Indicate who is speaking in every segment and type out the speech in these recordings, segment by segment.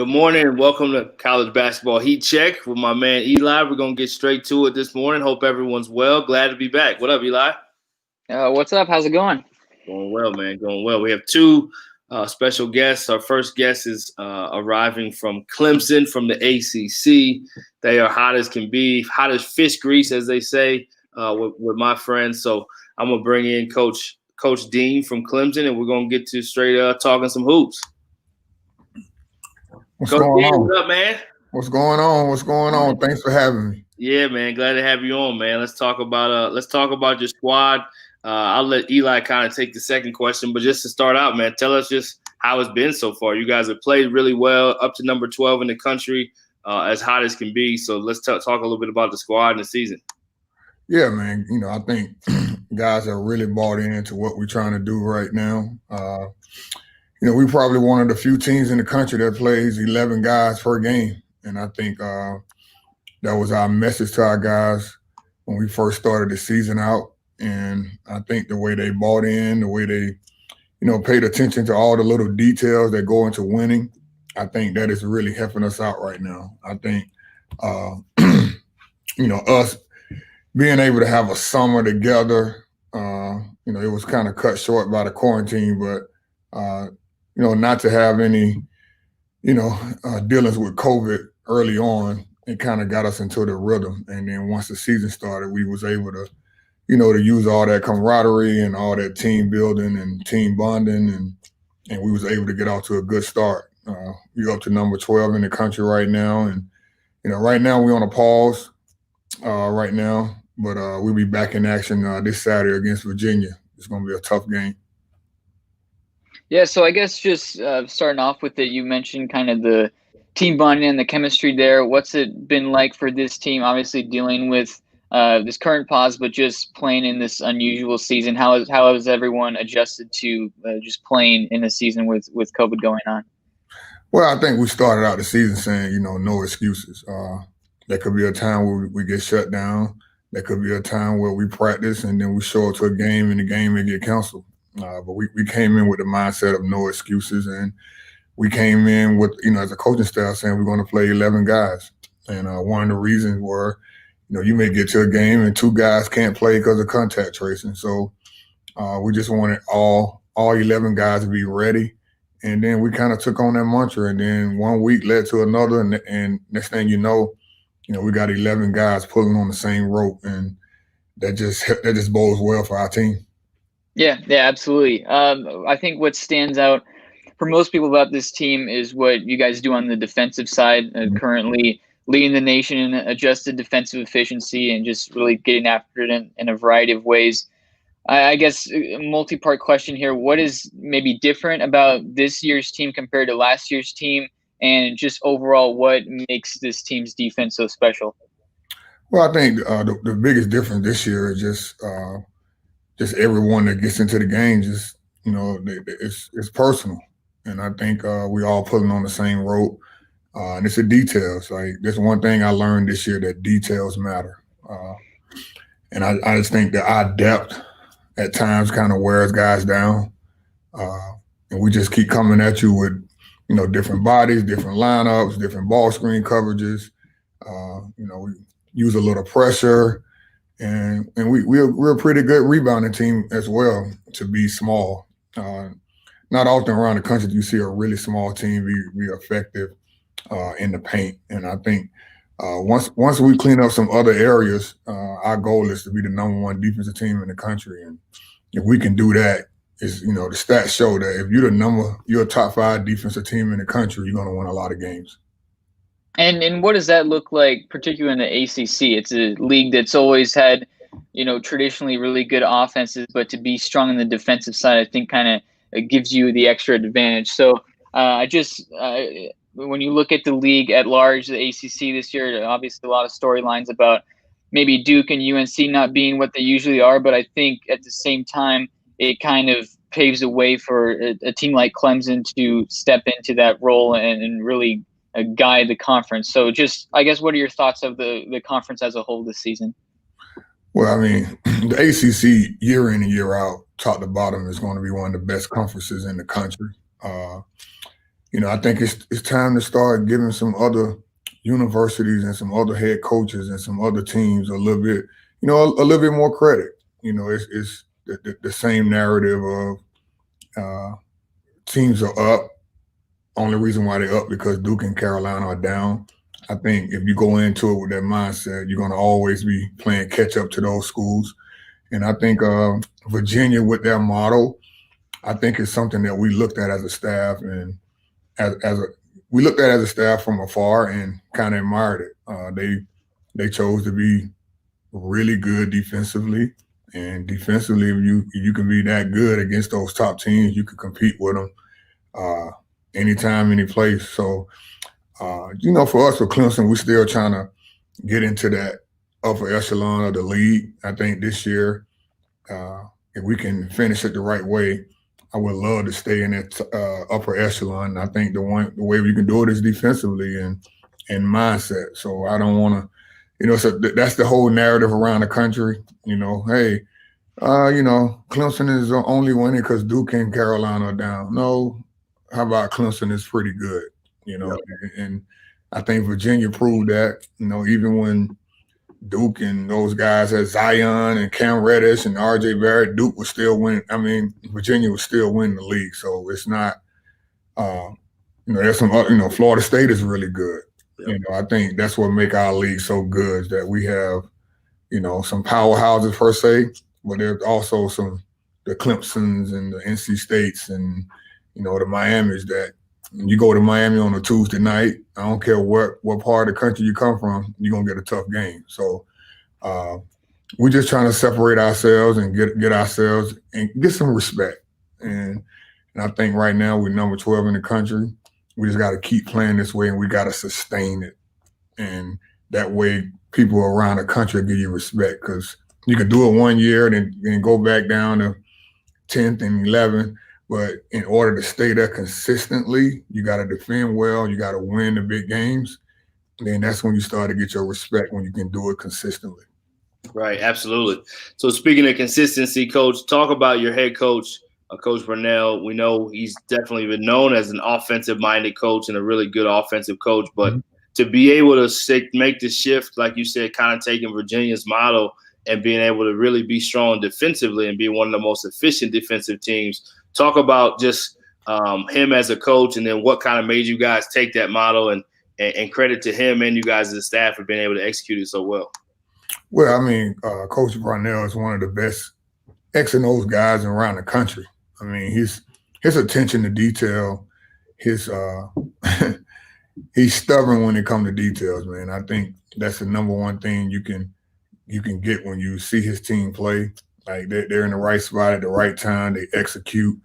Speaker 1: Good morning and welcome to College Basketball Heat Check with my man Eli. We're going to get straight to it this morning. Hope everyone's well. Glad to be back. What up, Eli?
Speaker 2: What's up? How's it going?
Speaker 1: Going well, man. Going well. We have two special guests. Our first guest is arriving from Clemson from the ACC. They are hot as can be, hot as fish grease, as they say, with my friends. So I'm going to bring in Coach Dean from Clemson, and we're going to get to straight talking some hoops.
Speaker 3: What's going on?
Speaker 1: What's up, man?
Speaker 3: What's going on? What's going on? Thanks for having me.
Speaker 1: Yeah, man. Glad to have you on, man. Let's talk about your squad. I'll let Eli kind of take the second question, but just to start out, man, tell us just how it's been so far. You guys have played really well, up to number 12 in the country, as hot as can be. So let's talk a little bit about the squad and the season.
Speaker 3: Yeah, man. I think guys are really bought into what we're trying to do right now. We're probably one of the few teams in the country that plays 11 guys per game. And I think that was our message to our guys when we first started the season out. And I think the way they bought in, the way they, paid attention to all the little details that go into winning, I think that is really helping us out right now. I think, us being able to have a summer together, it was kind of cut short by the quarantine, but not to have any, dealings with COVID early on, it kind of got us into the rhythm. And then once the season started, we was able to, to use all that camaraderie and all that team building and team bonding, and we was able to get off to a good start. We're up to number 12 in the country right now. And, right now we're on a pause right now, but we'll be back in action this Saturday against Virginia. It's going to be a tough game.
Speaker 2: Yeah, so I guess just starting off with it, you mentioned kind of the team bonding and the chemistry there. What's it been like for this team, obviously dealing with this current pause, but just playing in this unusual season? How has everyone adjusted to just playing in a season with COVID going on?
Speaker 3: Well, I think we started out the season saying, no excuses. There could be a time where we get shut down. There could be a time where we practice and then we show up to a game and the game may get canceled. But we came in with the mindset of no excuses, and we came in with, as a coaching staff saying we're going to play 11 guys. And one of the reasons were, you may get to a game and 2 guys can't play because of contact tracing. So we just wanted all 11 guys to be ready. And then we kind of took on that mantra, and then one week led to another. And next thing you know, we got 11 guys pulling on the same rope, and that just bodes well for our team.
Speaker 2: Yeah, absolutely. I think what stands out for most people about this team is what you guys do on the defensive side, currently leading the nation in adjusted defensive efficiency and just really getting after it in a variety of ways. I guess a multi-part question here. What is maybe different about this year's team compared to last year's team, and just overall what makes this team's defense so special?
Speaker 3: Well, I think the biggest difference this year is just everyone that gets into the game, just, it's personal. And I think we all pulling on the same rope. And it's the details. Like, there's one thing I learned this year, that details matter. And I just think that our depth at times kind of wears guys down. And we just keep coming at you with, different bodies, different lineups, different ball screen coverages. We use a little pressure. And we're a pretty good rebounding team as well, to be small. Not often around the country do you see a really small team be effective in the paint. And I think once we clean up some other areas, our goal is to be the number 1 defensive team in the country. And if we can do that, the stats show that if you're a top 5 defensive team in the country, you're going to win a lot of games.
Speaker 2: And what does that look like, particularly in the ACC? It's a league that's always had, traditionally really good offenses, but to be strong in the defensive side, I think kind of gives you the extra advantage. So when you look at the league at large, the ACC this year, obviously a lot of storylines about maybe Duke and UNC not being what they usually are, but I think at the same time, it kind of paves the way for a team like Clemson to step into that role and really guide the conference. So just, I guess, what are your thoughts of the conference as a whole this season?
Speaker 3: Well, I mean, the ACC year in and year out, top to bottom, is going to be one of the best conferences in the country. I think it's time to start giving some other universities and some other head coaches and some other teams a little bit, a little bit more credit. It's the same narrative of teams are up. Only reason why they're up because Duke and Carolina are down. I think if you go into it with that mindset, you're going to always be playing catch up to those schools. And I think Virginia with their model, I think it's something that we looked at as a staff and we looked at it as a staff from afar and kind of admired it. They chose to be really good defensively, and defensively, if you can be that good against those top teams, you can compete with them anytime, any place. So, for us with Clemson, we're still trying to get into that upper echelon of the league. I think this year, if we can finish it the right way, I would love to stay in that upper echelon. I think the way we can do it is defensively and mindset. So I don't want to, so that's the whole narrative around the country. Hey, Clemson is only winning because Duke and Carolina are down. No, how about Clemson is pretty good, and I think Virginia proved that, even when Duke and those guys had Zion and Cam Reddish and R.J. Barrett, Duke was still winning. I mean, Virginia was still winning the league. So it's not, there's some, Florida State is really good. Yeah. I think that's what make our league so good is that we have, some powerhouses per se, but there's also the Clemsons and the NC States and, the Miamis that you go to Miami on a Tuesday night, I don't care what part of the country you come from, you're going to get a tough game. So we're just trying to separate ourselves and get ourselves and get some respect. And I think right now we're number 12 in the country. We just got to keep playing this way and we got to sustain it. And that way people around the country give you respect because you can do it one year and then go back down to 10th and 11th. But in order to stay there consistently, you got to defend well. You got to win the big games. And then that's when you start to get your respect when you can do it consistently.
Speaker 1: Right, absolutely. So speaking of consistency, Coach, talk about your head coach, Coach Brownell. We know he's definitely been known as an offensive-minded coach and a really good offensive coach. But to be able to make the shift, like you said, kind of taking Virginia's model and being able to really be strong defensively and be one of the most efficient defensive teams, talk about just him as a coach and then what kind of made you guys take that model and credit to him and you guys as a staff for being able to execute it so well.
Speaker 3: Well, I mean, Coach Brownell is one of the best X and O's guys around the country. I mean, his attention to detail, he's stubborn when it comes to details, man. I think that's the number one thing you can get when you see his team play. Like they're in the right spot at the right time. They execute.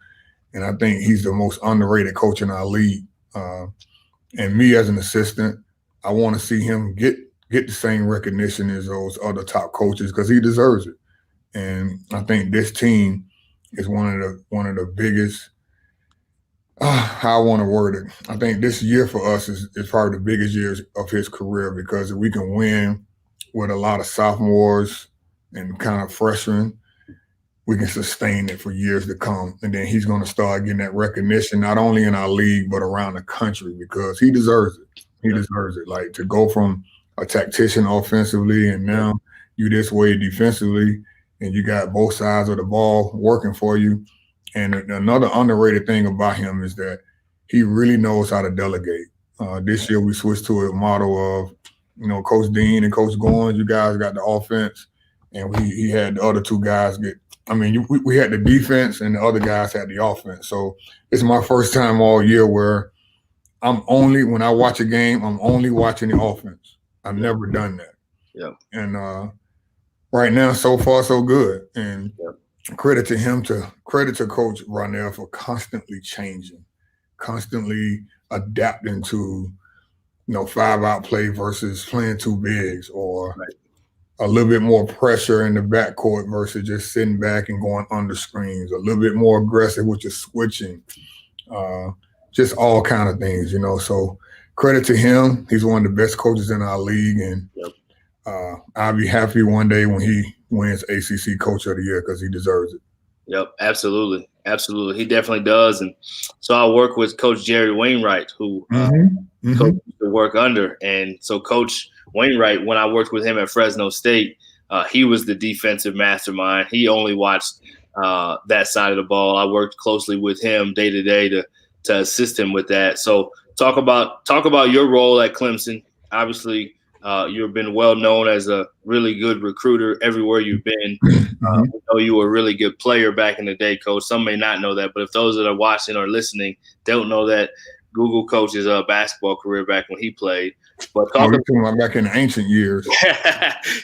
Speaker 3: And I think he's the most underrated coach in our league. And me as an assistant, I want to see him get the same recognition as those other top coaches because he deserves it. And I think this team is one of the biggest, how I want to word it. I think this year for us is probably the biggest year of his career because if we can win with a lot of sophomores and kind of freshmen, we can sustain it for years to come. And then he's going to start getting that recognition, not only in our league, but around the country because he deserves it. He deserves it. Like to go from a tactician offensively and now you this way defensively and you got both sides of the ball working for you. And another underrated thing about him is that he really knows how to delegate. This year we switched to a model of, Coach Dean and Coach Goins, you guys got the offense and he had the other two guys we had the defense and the other guys had the offense. So it's my first time all year where when I watch a game, I'm only watching the offense. I've never done that.
Speaker 1: Yeah.
Speaker 3: And right now, so far, so good. And credit to Coach Brownell for constantly changing, constantly adapting to, 5-out play versus playing two bigs or a little bit more pressure in the backcourt versus just sitting back and going under screens, a little bit more aggressive with your switching, just all kind of things, So credit to him. He's one of the best coaches in our league. And I'll be happy one day when he wins ACC Coach of the Year because he deserves it.
Speaker 1: Yep, absolutely. Absolutely. He definitely does. And so I work with Coach Jerry Wainwright, who Coach used to work under. And so Coach Wainwright, when I worked with him at Fresno State, he was the defensive mastermind. He only watched that side of the ball. I worked closely with him day to day to assist him with that. So talk about your role at Clemson. Obviously, you've been well known as a really good recruiter everywhere you've been. I know you were a really good player back in the day, Coach. Some may not know that, but if those that are watching or listening don't know that, Google Coach's basketball career back when he played. But
Speaker 3: talking about back in the ancient years.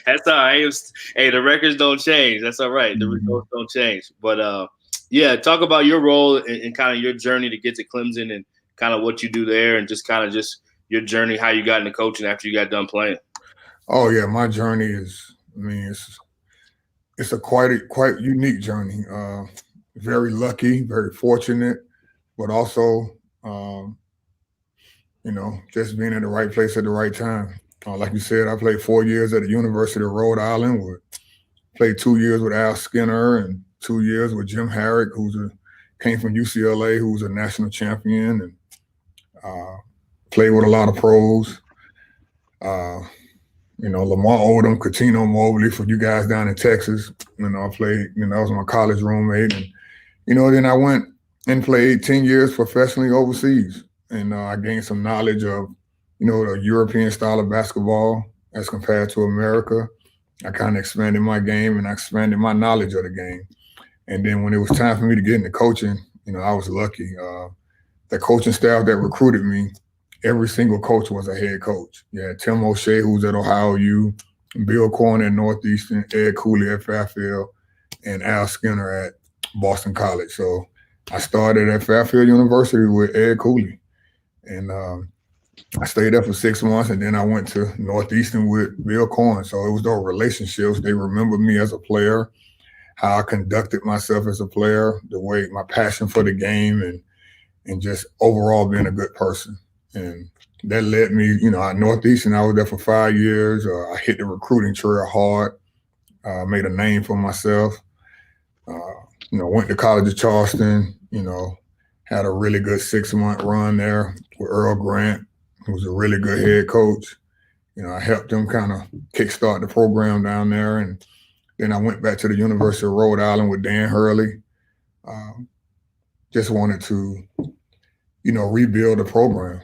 Speaker 1: That's all right. Hey, the records don't change. That's all right. The results don't change. But yeah, talk about your role and kind of your journey to get to Clemson and kind of what you do there and just your journey, how you got into coaching after you got done playing.
Speaker 3: Oh yeah, my journey is, it's a quite unique journey. Very lucky, very fortunate, but also, just being in the right place at the right time. Like you said, I played 4 years at the University of Rhode Island. Played 2 years with Al Skinner and 2 years with Jim Harrick, came from UCLA, who was a national champion, and played with a lot of pros. Lamar Odom, Cuttino Mobley, for you guys down in Texas. I played, that was my college roommate. And, then I went and played 10 years professionally overseas. And I gained some knowledge of, the European style of basketball as compared to America. I kind of expanded my game and I expanded my knowledge of the game. And then when it was time for me to get into coaching, I was lucky. The coaching staff that recruited me, every single coach was a head coach. You had Tim O'Shea, who's at Ohio U, Bill Corn at Northeastern, Ed Cooley at Fairfield, and Al Skinner at Boston College. So I started at Fairfield University with Ed Cooley. And I stayed there for 6 months, and then I went to Northeastern with Bill Corn. So it was those relationships. They remembered me as a player, how I conducted myself as a player, the way my passion for the game, and just overall being a good person. And that led me, at Northeastern, I was there for 5 years. I hit the recruiting trail hard, made a name for myself. Went to College of Charleston, had a really good 6-month run there with Earl Grant, who was a really good head coach. I helped him kind of kickstart the program down there. And then I went back to the University of Rhode Island with Dan Hurley. Just wanted to, rebuild the program,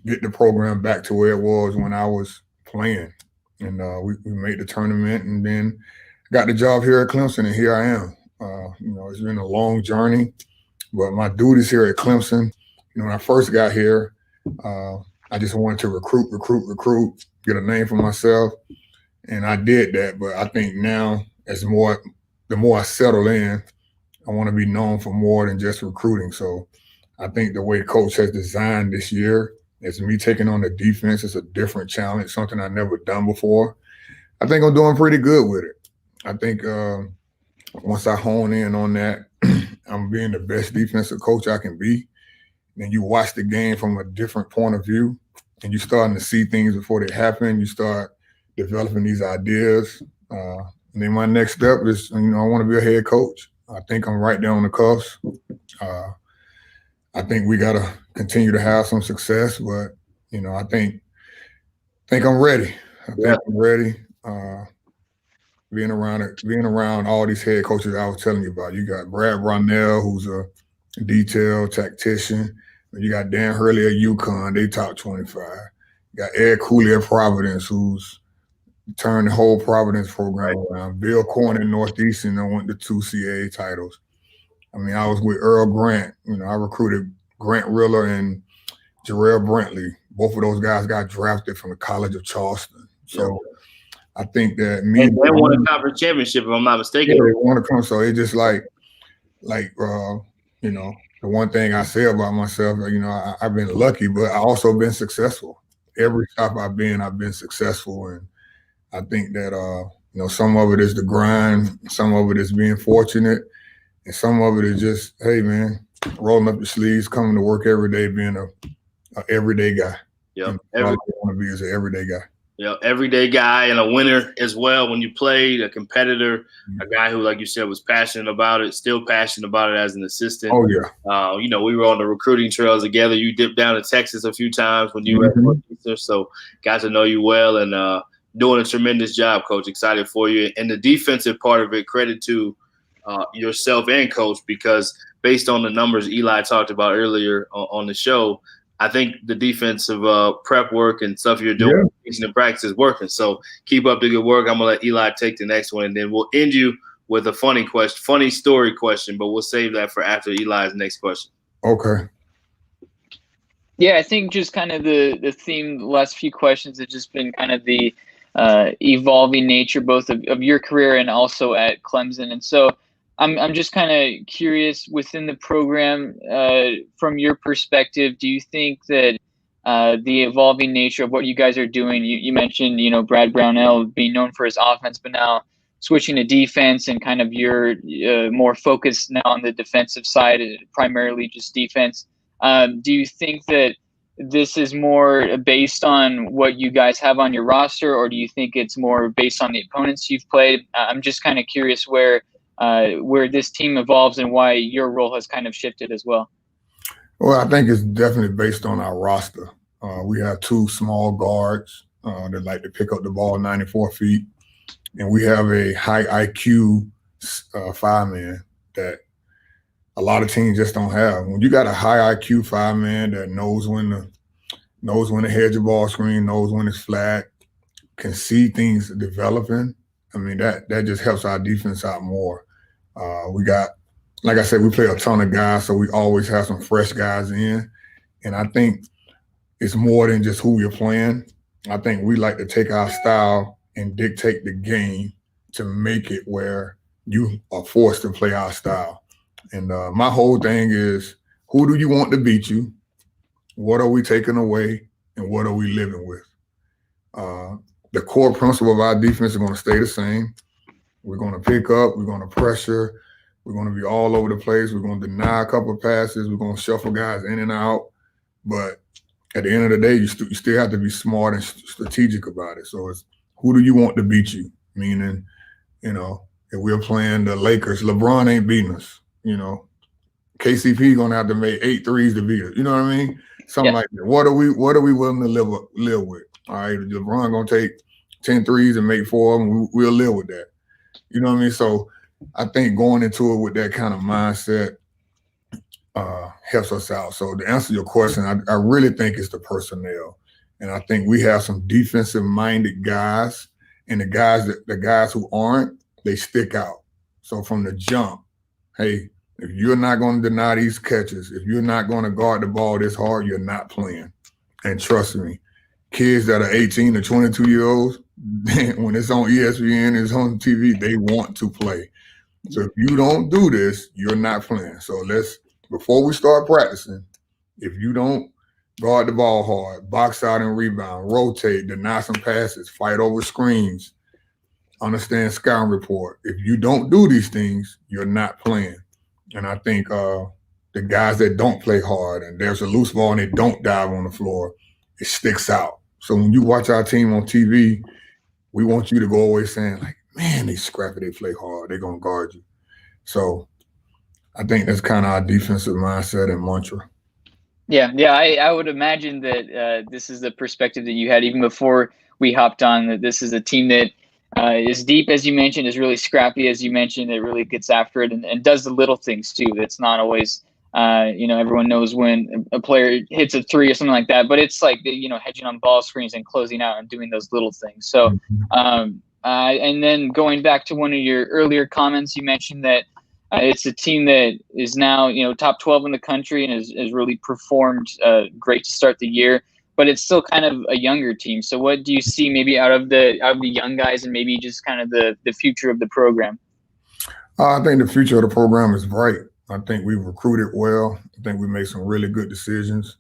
Speaker 3: get the program back to where it was when I was playing. And we made the tournament and then got the job here at Clemson, and here I am. It's been a long journey, but my duties here at Clemson, when I first got here, I just wanted to recruit, get a name for myself. And I did that. But I think now the more I settle in, I want to be known for more than just recruiting. So I think the way the coach has designed this year is me taking on the defense. It's a different challenge, something I've never done before. I think I'm doing pretty good with it. I think once I hone in on that, I'm being the best defensive coach I can be. Then you watch the game from a different point of view, and you're starting to see things before they happen. You start developing these ideas. And then my next step is, I want to be a head coach. I think I'm right there on the cusp. I think we got to continue to have some success, but, I think I'm ready. I think I'm ready. Being around all these head coaches I was telling you about. You got Brad Brownell, who's a detail tactician. You got Dan Hurley at UConn, they top 25. You got Ed Cooley at Providence, who's turned the whole Providence program around. Bill Corn at Northeastern, I won the 2 CAA titles. I was with Earl Grant. I recruited Grant Riller and Jarrell Brantley. Both of those guys got drafted from the College of Charleston. So I think that
Speaker 1: and they won a conference championship, if I'm not mistaken.
Speaker 3: Yeah, they won a conference. So it's just the one thing I say about myself, I've been lucky, but I also been successful. Every stop I've been successful. And I think that, some of it is the grind, some of it is being fortunate, and some of it is just, hey, man, rolling up your sleeves, coming to work every day, being a everyday guy.
Speaker 1: Yeah,
Speaker 3: all I want to be is an everyday guy.
Speaker 1: everyday guy and a winner as well. When you played, a competitor, a guy who, like you said, was passionate about it, still passionate about it as an assistant.
Speaker 3: Oh yeah.
Speaker 1: We were on the recruiting trails together. You dipped down to Texas a few times when you were at Northeastern, so got to know you well and doing a tremendous job, Coach. Excited for you. And the defensive part of it, credit to yourself and Coach, because based on the numbers Eli talked about earlier on the show, I think the defensive prep work and stuff you're doing in practice is working. So keep up the good work. I'm going to let Eli take the next one, and then we'll end you with a funny story question, but we'll save that for after Eli's next question.
Speaker 3: Okay.
Speaker 2: Yeah, I think just kind of the theme the last few questions have just been kind of the evolving nature both of your career and also at Clemson. And so I'm just kind of curious within the program, from your perspective, do you think that the evolving nature of what you guys are doing, you mentioned, Brad Brownell being known for his offense, but now switching to defense and kind of your more focused now on the defensive side, primarily just defense. Do you think that this is more based on what you guys have on your roster, or do you think it's more based on the opponents you've played? I'm just kind of curious where this team evolves and why your role has kind of shifted as well.
Speaker 3: Well, I think it's definitely based on our roster. We have two small guards that like to pick up the ball 94 feet, and we have a high IQ five-man that a lot of teams just don't have. When you got a high IQ five-man that knows when to hedge a ball screen, knows when it's flat, can see things developing, I mean, that just helps our defense out more. We got, like I said, we play a ton of guys, so we always have some fresh guys in. And I think it's more than just who you're playing. I think we like to take our style and dictate the game to make it where you are forced to play our style. And my whole thing is, who do you want to beat you? What are we taking away? And what are we living with? The core principle of our defense is going to stay the same. We're going to pick up. We're going to pressure. We're going to be all over the place. We're going to deny a couple of passes. We're going to shuffle guys in and out. But at the end of the day, you still have to be smart and strategic about it. So it's, who do you want to beat you? Meaning, if we're playing the Lakers, LeBron ain't beating us. KCP going to have to make 8 threes to beat us. You know what I mean? Something like that. What are we willing to live with? All right, LeBron going to take 10 threes and make 4 of them. We'll live with that. You know what I mean? So I think going into it with that kind of mindset helps us out. So to answer your question, I really think it's the personnel. And I think we have some defensive-minded guys, and the guys who aren't, they stick out. So from the jump, hey, if you're not going to deny these catches, if you're not going to guard the ball this hard, you're not playing. And trust me, kids that are 18 to 22-year-olds, when it's on ESPN, it's on TV, they want to play. So if you don't do this, you're not playing. So before we start practicing, if you don't guard the ball hard, box out and rebound, rotate, deny some passes, fight over screens, understand scouting report. If you don't do these things, you're not playing. And I think the guys that don't play hard and there's a loose ball and they don't dive on the floor, it sticks out. So when you watch our team on TV, we want you to go away saying, like, man, they scrappy, they play hard, they're going to guard you. So I think that's kind of our defensive mindset and mantra.
Speaker 2: Yeah, I would imagine that this is the perspective that you had even before we hopped on, that this is a team that is deep, as you mentioned, is really scrappy, as you mentioned, it really gets after it and does the little things too. It's not always, everyone knows when a player hits a three or something like that, but it's like, hedging on ball screens and closing out and doing those little things. So, and then going back to one of your earlier comments, you mentioned that it's a team that is now, top 12 in the country and has really performed great to start the year. But it's still kind of a younger team. So what do you see maybe out of the young guys and maybe just kind of the future of the program?
Speaker 3: I think the future of the program is bright. I think we've recruited well. I think we made some really good decisions.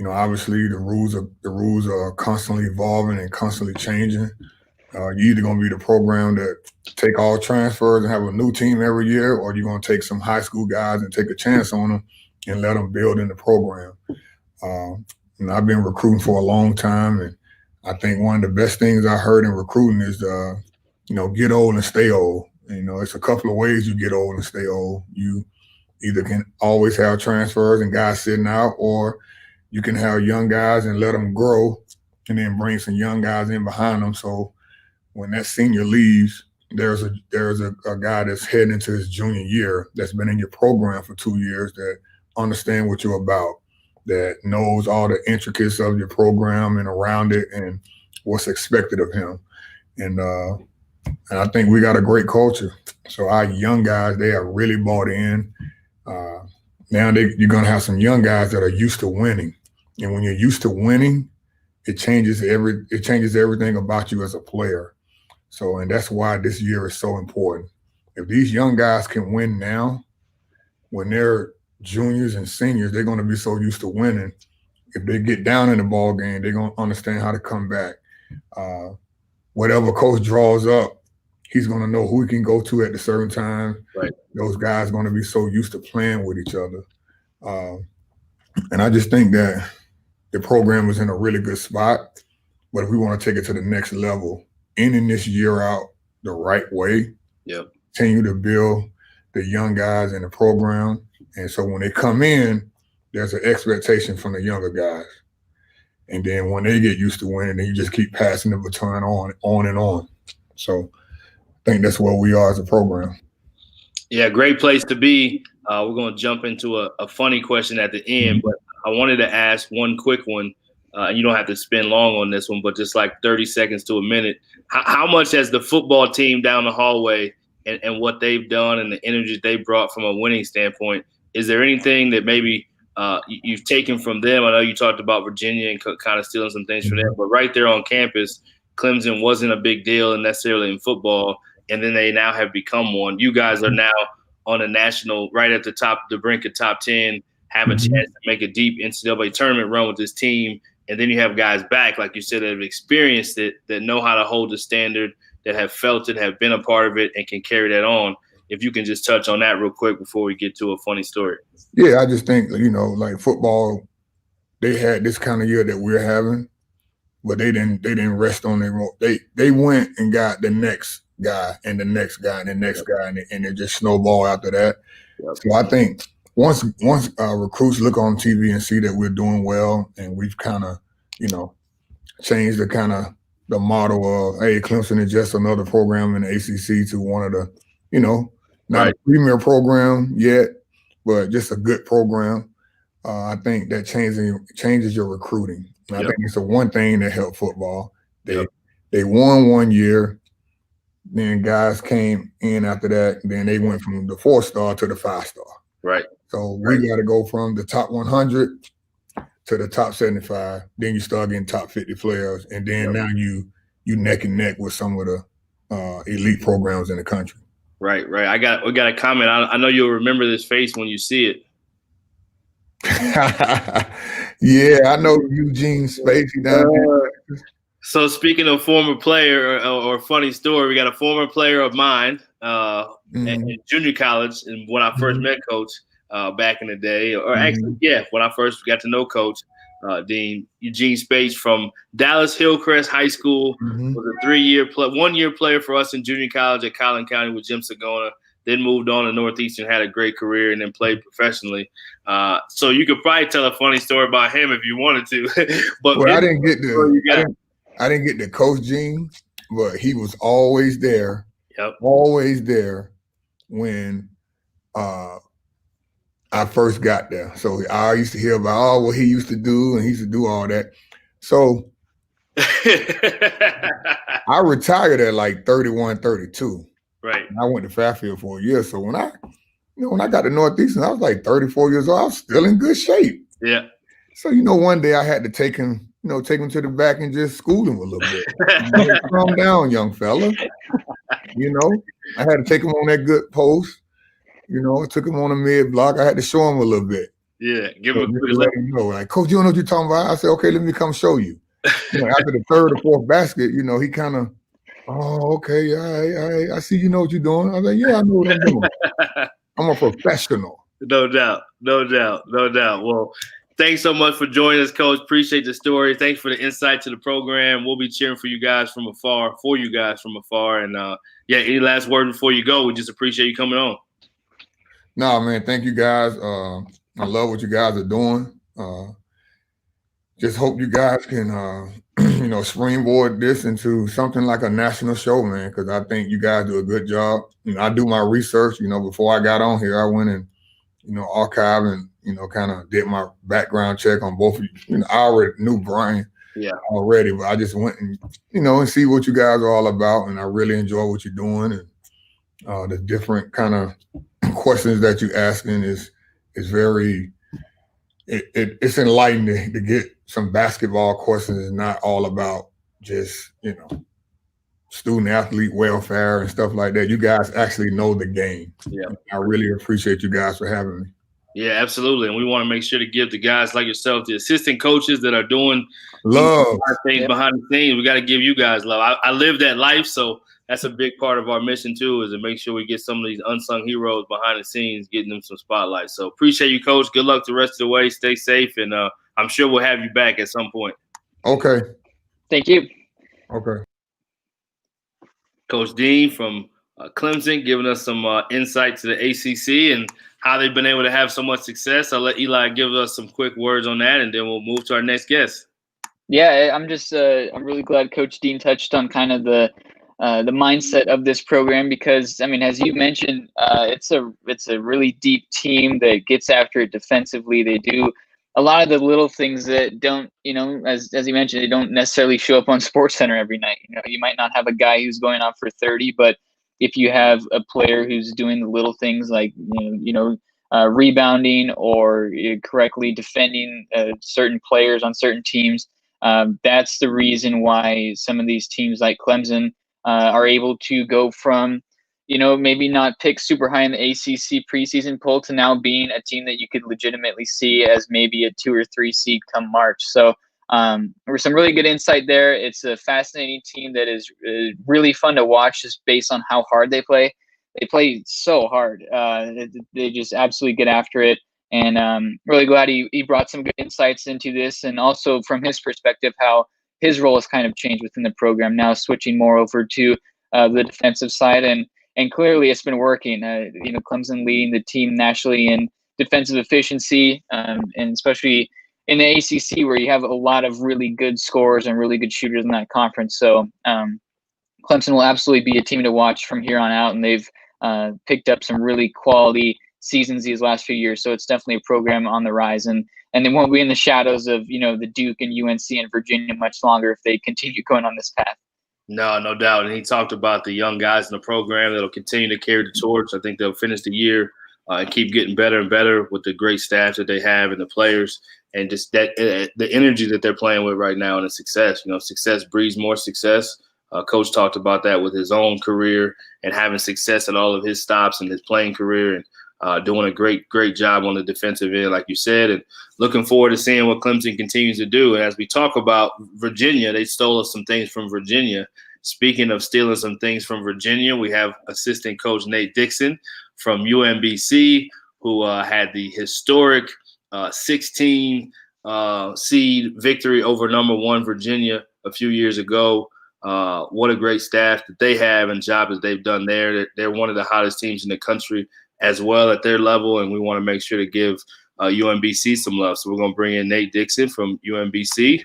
Speaker 3: Obviously the rules are constantly evolving and constantly changing. You're either going to be the program that take all transfers and have a new team every year, or you're going to take some high school guys and take a chance on them and let them build in the program. I've been recruiting for a long time, and I think one of the best things I heard in recruiting is, get old and stay old. It's a couple of ways you get old and stay old. You either can always have transfers and guys sitting out, or you can have young guys and let them grow and then bring some young guys in behind them. So when that senior leaves, there's a guy that's heading into his junior year that's been in your program for 2 years that understand what you're about, that knows all the intricacies of your program and around it and what's expected of him. And I think we got a great culture. So our young guys, they are really bought in. Now you're going to have some young guys that are used to winning. And when you're used to winning, it changes everything about you as a player. So, and that's why this year is so important. If these young guys can win now, when they're juniors and seniors, they're going to be so used to winning. If they get down in the ball game, they're going to understand how to come back. Whatever coach draws up, he's going to know who he can go to at a certain time.
Speaker 1: Right.
Speaker 3: Those guys are going to be so used to playing with each other. And I just think that the program is in a really good spot. But if we want to take it to the next level, ending this year out the right way, continue to build the young guys in the program. And so when they come in, there's an expectation from the younger guys. And then when they get used to winning, then you just keep passing the baton on and on. So I think that's where we are as a program.
Speaker 1: Yeah, great place to be. We're going to jump into a funny question at the end, but I wanted to ask one quick one. You don't have to spend long on this one, but just like 30 seconds to a minute. How much has the football team down the hallway and what they've done and the energy they brought from a winning standpoint, is there anything that maybe you've taken from them? I know you talked about Virginia and kind of stealing some things from them, but right there on campus, Clemson wasn't a big deal necessarily in football, and then they now have become one. You guys are now on a national, right at the top, the brink of top 10, have a chance to make a deep NCAA tournament run with this team. And then you have guys back, like you said, that have experienced it, that know how to hold the standard, that have felt it, have been a part of it, and can carry that on. If you can just touch on that real quick before we get to a funny story.
Speaker 3: Yeah, I just think, like football, they had this kind of year that we're having, but they didn't rest on their own. They went and got the next guy and the next guy and the next guy, and it just snowballed after that. So I think once recruits look on TV and see that we're doing well and we've kind of, changed the model of, hey, Clemson is just another program in the ACC to one of the, not a premier program yet, but just a good program. I think that changes your recruiting. And I think it's the one thing that helped football. They won 1 year, then guys came in after that, then they went from the 4-star to the 5-star.
Speaker 1: Right.
Speaker 3: So we got to go from the top 100 to the top 75. Then you start getting top 50 players, and then now you neck and neck with some of the elite programs in the country.
Speaker 1: Right. We got a comment. I know you'll remember this face when you see it.
Speaker 3: Yeah, I know Eugene Spacey down there.
Speaker 1: So speaking of former player or funny story, we got a former player of mine in junior college, and when I first met Coach back in the day, or actually, when I first got to know Coach Dean, Eugene Spacey from Dallas Hillcrest High School, was a 1-year player for us in junior college at Collin County with Jim Sagona. Then moved on to Northeastern, had a great career, and then played professionally. So you could probably tell a funny story about him if you wanted to. But
Speaker 3: I didn't get the Coach Gene, but he was always there. Always there when I first got there. So I used to hear about what he used to do, and he used to do all that. So I retired at like 31, 32.
Speaker 1: Right.
Speaker 3: I went to Fairfield for a year. So when I got to Northeastern, I was like 34 years old. I was still in good shape. Yeah. So, one day I had to take him to the back and just school him a little bit. Calm down, young fella. I had to take him on that good post. I took him on a mid block. I had to show him a little bit.
Speaker 1: Yeah. Give him a
Speaker 3: let him know. Like, Coach, you don't know what you're talking about? I said, okay, let me come show you. After the third or fourth basket, he kind of, oh, okay, I see you know what you're doing. I was like, yeah, I know what I'm doing. I'm a professional.
Speaker 1: No doubt. Well, Thanks so much for joining us, Coach. Appreciate the story. Thanks for the insight to the program. We'll be cheering for you guys from afar. And any last word before you go? We just appreciate you coming on.
Speaker 3: No, man, thank you guys. I love what you guys are doing. Just hope you guys can, springboard this into something like a national show, man, because I think you guys do a good job. I do my research. Before I got on here, I went and, archive and, kind of did my background check on both of you. I already knew Brian already, but I just went and, and see what you guys are all about. And I really enjoy what you're doing. And the different kind of questions that you're asking is very, it's enlightening to get some basketball questions. It's not all about just, student athlete welfare and stuff like that. You guys actually know the game.
Speaker 1: Yeah.
Speaker 3: I really appreciate you guys for having me.
Speaker 1: Yeah, absolutely. And we want to make sure to give the guys like yourself, the assistant coaches that are doing things behind the scenes. We got to give you guys love. I live that life, so that's a big part of our mission too, is to make sure we get some of these unsung heroes behind the scenes, getting them some spotlight. So appreciate you, Coach. Good luck the rest of the way. Stay safe, and I'm sure we'll have you back at some point.
Speaker 3: Okay.
Speaker 2: Thank you.
Speaker 3: Okay.
Speaker 1: Coach Dean from Clemson giving us some insight to the ACC and how they've been able to have so much success. I'll let Eli give us some quick words on that, and then we'll move to our next guest.
Speaker 2: Yeah, I'm really glad Coach Dean touched on kind of the mindset of this program, because, I mean, as you mentioned, it's a really deep team that gets after it defensively. They do a lot of the little things that don't, as you mentioned, they don't necessarily show up on SportsCenter every night. You might not have a guy who's going off for 30, but if you have a player who's doing the little things like, rebounding or correctly defending certain players on certain teams, that's the reason why some of these teams like Clemson are able to go from, maybe not pick super high in the ACC preseason poll to now being a team that you could legitimately see as maybe a 2 or 3 seed come March. So there was some really good insight there. It's a fascinating team that is really fun to watch just based on how hard they play. They play so hard. They just absolutely get after it. And really glad he brought some good insights into this, and also from his perspective, how his role has kind of changed within the program, now switching more over to the defensive side. And clearly it's been working. Clemson leading the team nationally in defensive efficiency, and especially in the ACC, where you have a lot of really good scorers and really good shooters in that conference. So Clemson will absolutely be a team to watch from here on out, and they've picked up some really quality seasons these last few years. So it's definitely a program on the rise, and they won't be in the shadows of the Duke and UNC and Virginia much longer if they continue going on this path.
Speaker 1: No doubt. And he talked about the young guys in the program that'll continue to carry the torch. I think they'll finish the year and keep getting better and better with the great staff that they have and the players, and just that the energy that they're playing with right now and the success. Success breeds more success. Coach talked about that with his own career and having success at all of his stops in his playing career, and doing a great job on the defensive end, like you said, and looking forward to seeing what Clemson continues to do. And as we talk about Virginia, they stole us some things from Virginia. Speaking of stealing some things from Virginia, we have assistant coach Nate Dixon from UMBC, who had the historic 16 seed victory over number 1 Virginia a few years ago. What a great staff that they have and job that they've done there. They're one of the hottest teams in the country as well at their level, and we want to make sure to give UMBC some love. So we're going to bring in Nate Dixon from UMBC.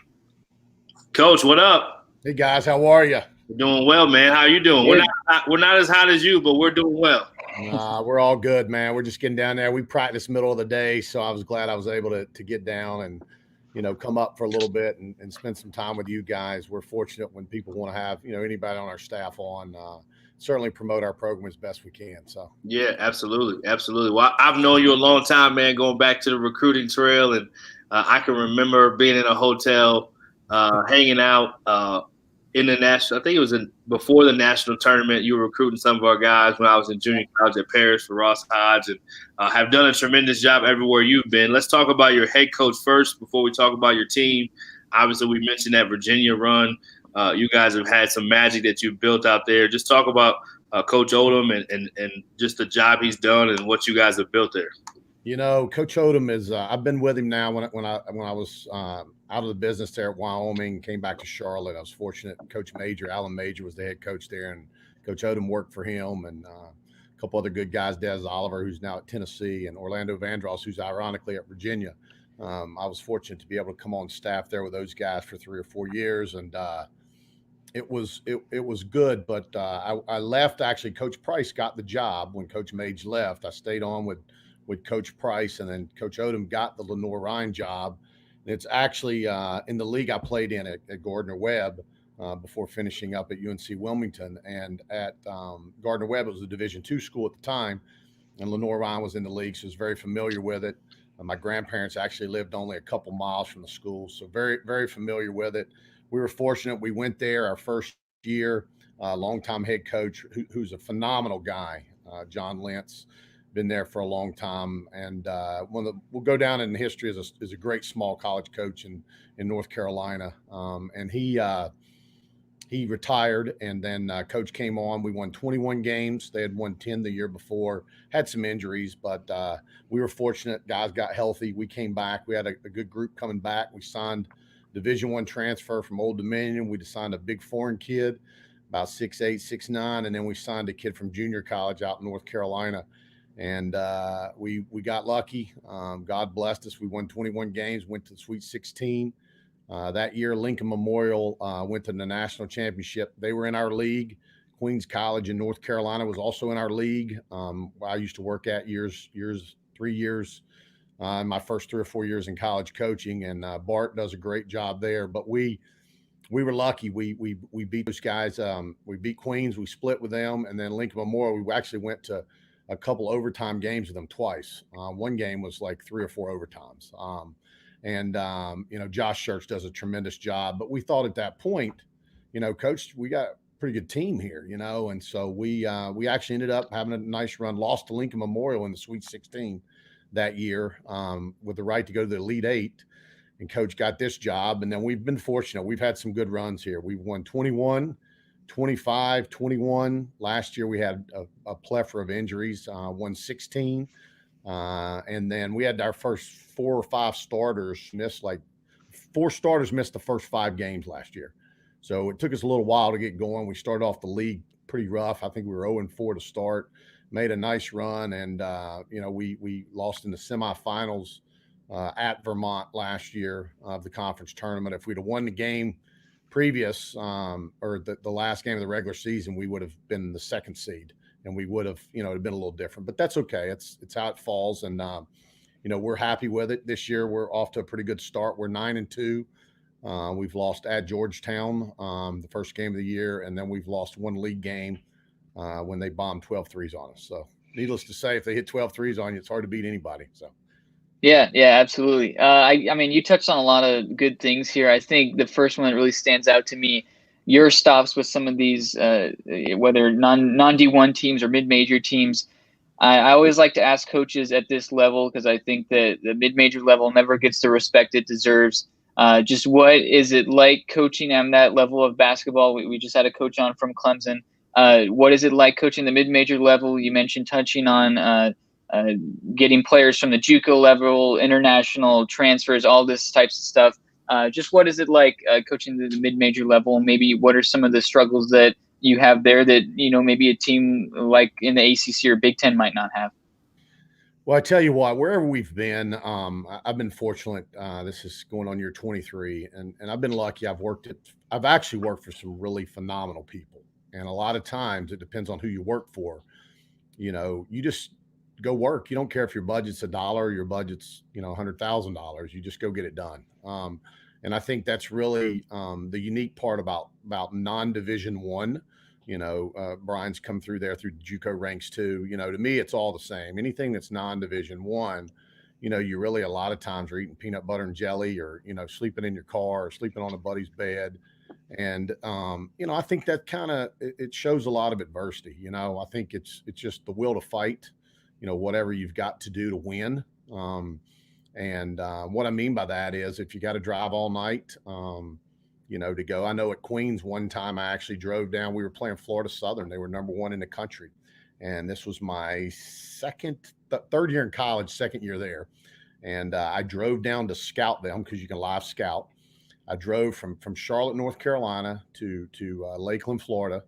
Speaker 1: Coach, what up?
Speaker 4: Hey, guys. How are you?
Speaker 1: We're doing well, man. How you doing? We're not as hot as you, but we're doing well.
Speaker 4: We're all good, man. We're just getting down there. We practice middle of the day, so I was glad I was able to get down and, come up for a little bit and spend some time with you guys. We're fortunate when people want to have, anybody on our staff on, certainly promote our program as best we can. So
Speaker 1: yeah, absolutely. Well, I've known you a long time, man, going back to the recruiting trail, and I can remember being in a hotel, hanging out in the national. I think it was before the national tournament. You were recruiting some of our guys when I was in junior college at Paris for Ross Hodge, and have done a tremendous job everywhere you've been. Let's talk about your head coach first before we talk about your team. Obviously, we mentioned that Virginia run. You guys have had some magic that you've built out there. Just talk about Coach Odom and just the job he's done and what you guys have built there.
Speaker 4: You know, Coach Odom is. I've been with him now. When I was out of the business there at Wyoming, came back to Charlotte. I was fortunate. Coach Major, Alan Major, was the head coach there, and Coach Odom worked for him, and a couple other good guys, Des Oliver, who's now at Tennessee, and Orlando Vandross, who's ironically at Virginia. I was fortunate to be able to come on staff there with those guys for 3 or 4 years, and it was good. But I left. Actually, Coach Price got the job when Coach Mage left. I stayed on with Coach Price, and then Coach Odom got the Lenoir-Rhyne job. And it's actually in the league I played in at Gardner-Webb before finishing up at UNC Wilmington. And at Gardner-Webb, it was a Division II school at the time, and Lenoir-Rhyne was in the league, so I was very familiar with it. My grandparents actually lived only a couple miles from the school, so very, very familiar with it. We were fortunate. We went there our first year. Longtime head coach, who's a phenomenal guy, John Lentz. Been there for a long time, and we'll go down in history as a great small college coach in North Carolina. And he retired, and then Coach came on. We won 21 games. They had won 10 the year before. Had some injuries, but we were fortunate. Guys got healthy. We came back. We had a good group coming back. We signed Division I transfer from Old Dominion. We signed a big foreign kid, about 6'8", 6'9", and then we signed a kid from junior college out in North Carolina. And we got lucky. God blessed us. We won 21 games, went to the Sweet 16. That year, Lincoln Memorial went to the national championship. They were in our league. Queens College in North Carolina was also in our league. I used to work at 3 years in my first 3 or 4 years in college coaching, and Bart does a great job there. But we were lucky. We beat those guys. We beat Queens. We split with them, and then Lincoln Memorial. We actually went to a couple overtime games with them twice. One game was like 3 or 4 overtimes. You know, Josh Church does a tremendous job, but we thought at that point, you know, Coach, we got a pretty good team here, you know, and so we actually ended up having a nice run, lost to Lincoln Memorial in the Sweet 16 that year with the right to go to the Elite Eight, and Coach got this job. And then we've been fortunate. We've had some good runs here. We've won 21, 25, 21. Last year we had a plethora of injuries, won 16. And then we had our first 4 or 5 starters miss, like 4 starters missed the first 5 games last year. So it took us a little while to get going. We started off the league pretty rough. I think we were 0-4 to start, made a nice run. And, you know, we lost in the semifinals at Vermont last year of the conference tournament. If we'd have won the game previous or the last game of the regular season, we would have been the 2nd seed. And we would have, you know, it'd been a little different, but that's okay. It's how it falls. And, you know, we're happy with it. This year, we're off to a pretty good start. We're 9-2. We've lost at Georgetown the first game of the year. And then we've lost 1 league game when they bombed 12 threes on us. So needless to say, if they hit 12 threes on you, it's hard to beat anybody. So.
Speaker 2: Yeah, absolutely. I mean, you touched on a lot of good things here. I think the first one that really stands out to me, your stops with some of these, whether non-D1 teams or mid-major teams. I always like to ask coaches at this level, because I think that the mid-major level never gets the respect it deserves. Just what is it like coaching at that level of basketball? We just had a coach on from Clemson. What is it like coaching the mid-major level? You mentioned touching on getting players from the JUCO level, international transfers, all this types of stuff. Just what is it like coaching the mid-major level, and maybe what are some of the struggles that you have there that, you know, maybe a team like in the ACC or Big Ten might not have?
Speaker 4: Well, I tell you what, wherever we've been, I've been fortunate. This is going on year 23, and I've been lucky. I've actually worked for some really phenomenal people, and a lot of times it depends on who you work for. You know, you just go work. You don't care if your budget's $1 or your budget's, you know, $100,000. You just go get it done. And I think that's really the unique part about non-Division I. You know, Brian's come through there through JUCO ranks too. You know, to me, it's all the same. Anything that's non-Division I, you know, you really a lot of times are eating peanut butter and jelly, or, you know, sleeping in your car or sleeping on a buddy's bed. And, you know, I think that kind of, it shows a lot of adversity. You know, I think it's just the will to fight, you know, whatever you've got to do to win. What I mean by that is if you got to drive all night, you know, to go. I know at Queens one time I actually drove down. We were playing Florida Southern. They were number 1 in the country. And this was my third year in college, second year there. And I drove down to scout them because you can live scout. I drove from Charlotte, North Carolina to Lakeland, Florida.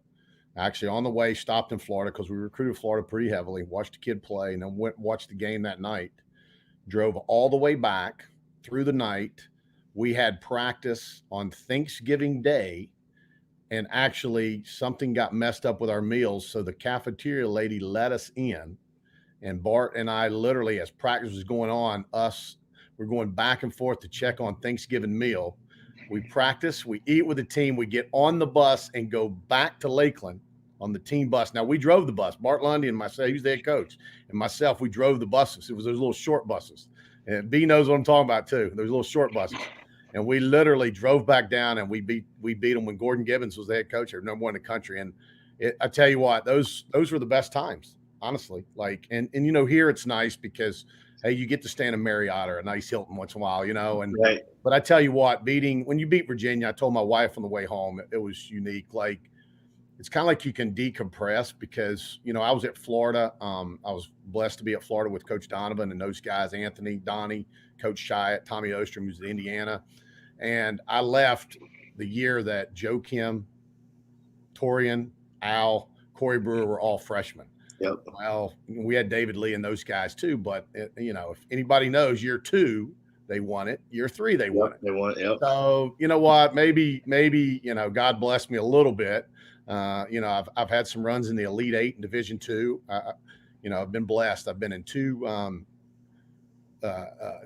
Speaker 4: Actually, on the way, stopped in Florida because we recruited Florida pretty heavily, watched the kid play, and then went and watched the game that night. Drove all the way back through the night. We had practice on Thanksgiving Day, and actually something got messed up with our meals. So the cafeteria lady let us in, and Bart and I literally, as practice was going on, we're going back and forth to check on Thanksgiving meal. We practice, we eat with the team, we get on the bus and go back to Lakeland on the team bus. Now, we drove the bus. Bart Lundy and myself, he's the head coach, and myself, we drove the buses. It was those little short buses. And B knows what I'm talking about, too. Those little short buses. And we literally drove back down, and we beat them when Gordon Gibbons was the head coach, or number one in the country. And I tell you what, those were the best times, honestly. Like, and you know, here it's nice because – hey, you get to stay in a Marriott or a nice Hilton once in a while, you know. And
Speaker 1: right.
Speaker 4: But I tell you what, when you beat Virginia, I told my wife on the way home, it was unique. Like, it's kind of like you can decompress because, you know, I was at Florida. I was blessed to be at Florida with Coach Donovan and those guys, Anthony, Donnie, Coach Chiat, Tommy Ostrom, who's at Indiana. And I left the year that Joe Kim, Torian, Al, Corey Brewer were all freshmen.
Speaker 1: Yep.
Speaker 4: Well, we had David Lee and those guys too, but you know, if anybody knows, year 2 they won it, year 3 they won it.
Speaker 1: They won it. Yep.
Speaker 4: So you know what? Maybe you know, God blessed me a little bit. You know, I've had some runs in the Elite 8 and Division 2. You know, I've been blessed. I've been in 2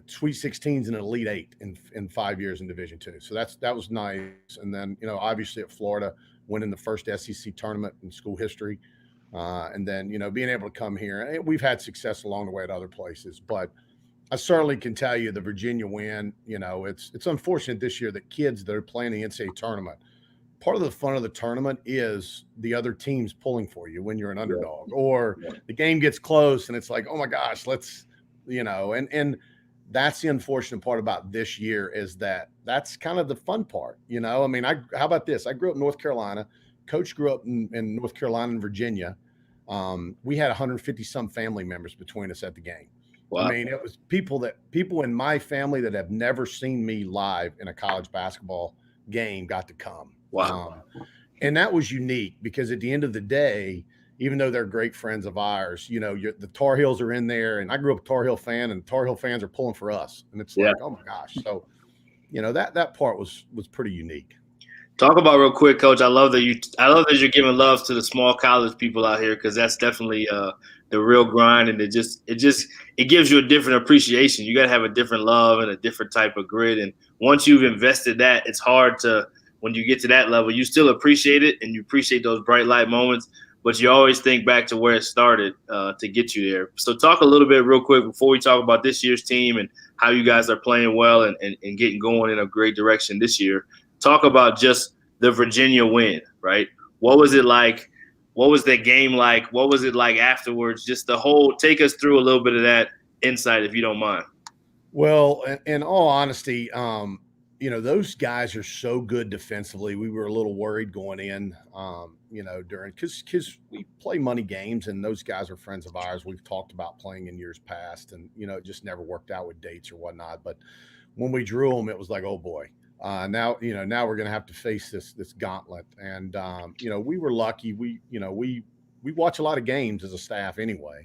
Speaker 4: Sweet 16s and an Elite 8 in 5 years in Division 2. So that was nice. And then, you know, obviously at Florida, winning the first SEC tournament in school history. And then, you know, being able to come here, we've had success along the way at other places, but I certainly can tell you the Virginia win, you know, it's unfortunate this year that kids that are playing the NCAA tournament, part of the fun of the tournament is the other teams pulling for you when you're an underdog, or the game gets close and it's like, oh my gosh, let's, you know, and that's the unfortunate part about this year is that's kind of the fun part, you know. I mean, how about this? I grew up in North Carolina. Coach grew up in North Carolina and Virginia. We had 150 some family members between us at the game. Wow. I mean, it was people in my family that have never seen me live in a college basketball game got to come.
Speaker 1: Wow.
Speaker 4: And that was unique because at the end of the day, even though they're great friends of ours, you know, the Tar Heels are in there, and I grew up a Tar Heel fan, and Tar Heel fans are pulling for us. And it's like, oh my gosh. So, you know, that part was pretty unique.
Speaker 1: Talk about real quick, Coach. I love that you're giving love to the small college people out here, because that's definitely the real grind, and it gives you a different appreciation. You got to have a different love and a different type of grit, and once you've invested that, it's hard to, when you get to that level, you still appreciate it and you appreciate those bright light moments, but you always think back to where it started to get you there. So talk a little bit real quick before we talk about this year's team and how you guys are playing well and getting going in a great direction this year. Talk about just the Virginia win, right? What was it like? What was that game like? What was it like afterwards? Just take us through a little bit of that insight, if you don't mind.
Speaker 4: Well, in all honesty, you know, those guys are so good defensively. We were a little worried going in, you know, because we play money games, and those guys are friends of ours. We've talked about playing in years past, and, you know, it just never worked out with dates or whatnot. But when we drew them, it was like, oh boy. Now we're going to have to face this gauntlet. And, you know, we were lucky. We watch a lot of games as a staff anyway.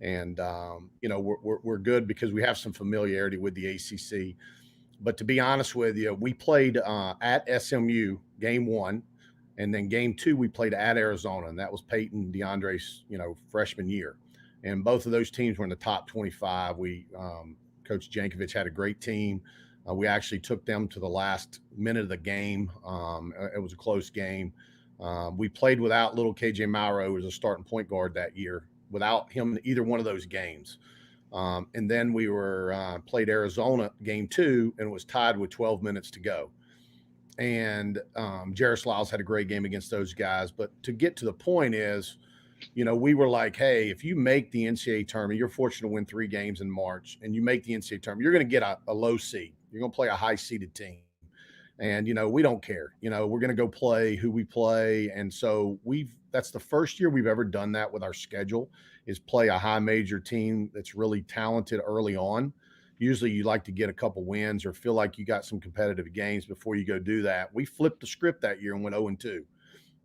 Speaker 4: You know, we're good because we have some familiarity with the ACC. But to be honest with you, we played at SMU game 1, and then game 2 we played at Arizona, and that was Peyton DeAndre's, you know, freshman year. And both of those teams were in the top 25. Coach Jankovic had a great team. We actually took them to the last minute of the game. It was a close game. We played without little KJ Mauro, who was a starting point guard that year, without him in either one of those games. And then we played Arizona game 2, and it was tied with 12 minutes to go. And Jairus Lyles had a great game against those guys. But to get to the point is, you know, we were like, hey, if you make the NCAA tournament, you're fortunate to win 3 games in March, and you make the NCAA tournament, you're going to get a low seed. You're going to play a high-seeded team. And, we don't care, we're going to go play who we play. And so that's the first year we've ever done that with our schedule, is play a high major team that's really talented early on. Usually you like to get a couple wins or feel like you got some competitive games before you go do that. We flipped the script that year and went 0-2,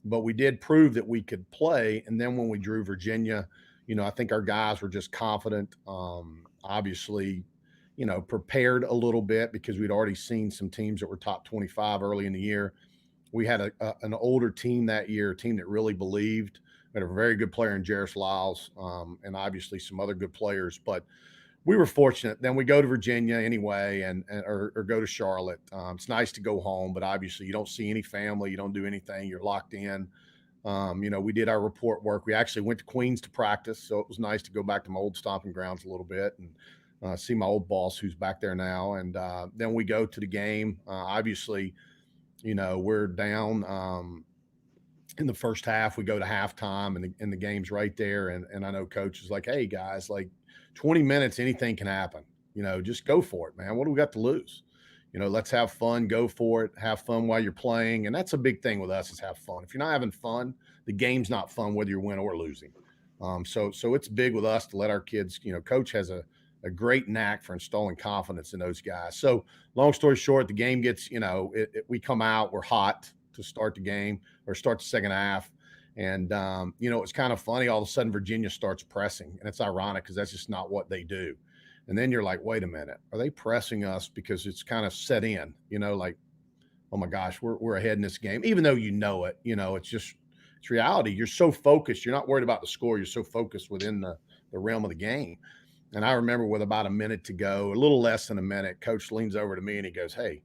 Speaker 4: but we did prove that we could play. And then when we drew Virginia, I think our guys were just confident, obviously, prepared a little bit because we'd already seen some teams that were top 25 early in the year. We had an older team that year, a team that really believed. We had a very good player in Jairus Lyles, and obviously some other good players, but we were fortunate. Then we go to Virginia anyway, or go to Charlotte. It's nice to go home, but obviously you don't see any family. You don't do anything. You're locked in. We did our report work. We actually went to Queens to practice, so it was nice to go back to my old stomping grounds a little bit and see my old boss who's back there now. And then we go to the game. Obviously, we're down in the first half. We go to halftime, and the game's right there. And I know coach is like, hey, guys, like 20 minutes, anything can happen. Just go for it, man. What do we got to lose? Let's have fun, go for it, have fun while you're playing. And that's a big thing with us, is have fun. If you're not having fun, the game's not fun, whether you're winning or losing. So it's big with us to let our kids, coach has a great knack for installing confidence in those guys. So long story short, the game gets, we come out, we're hot to start the game or start the second half. And, it's kind of funny. All of a sudden Virginia starts pressing, and it's ironic because that's just not what they do. And then you're like, wait a minute, are they pressing us? Because it's kind of set in, like, oh my gosh, we're ahead in this game, even though it's reality. You're so focused. You're not worried about the score. You're so focused within the realm of the game. And I remember with about a minute to go, a little less than a minute, coach leans over to me and he goes, hey,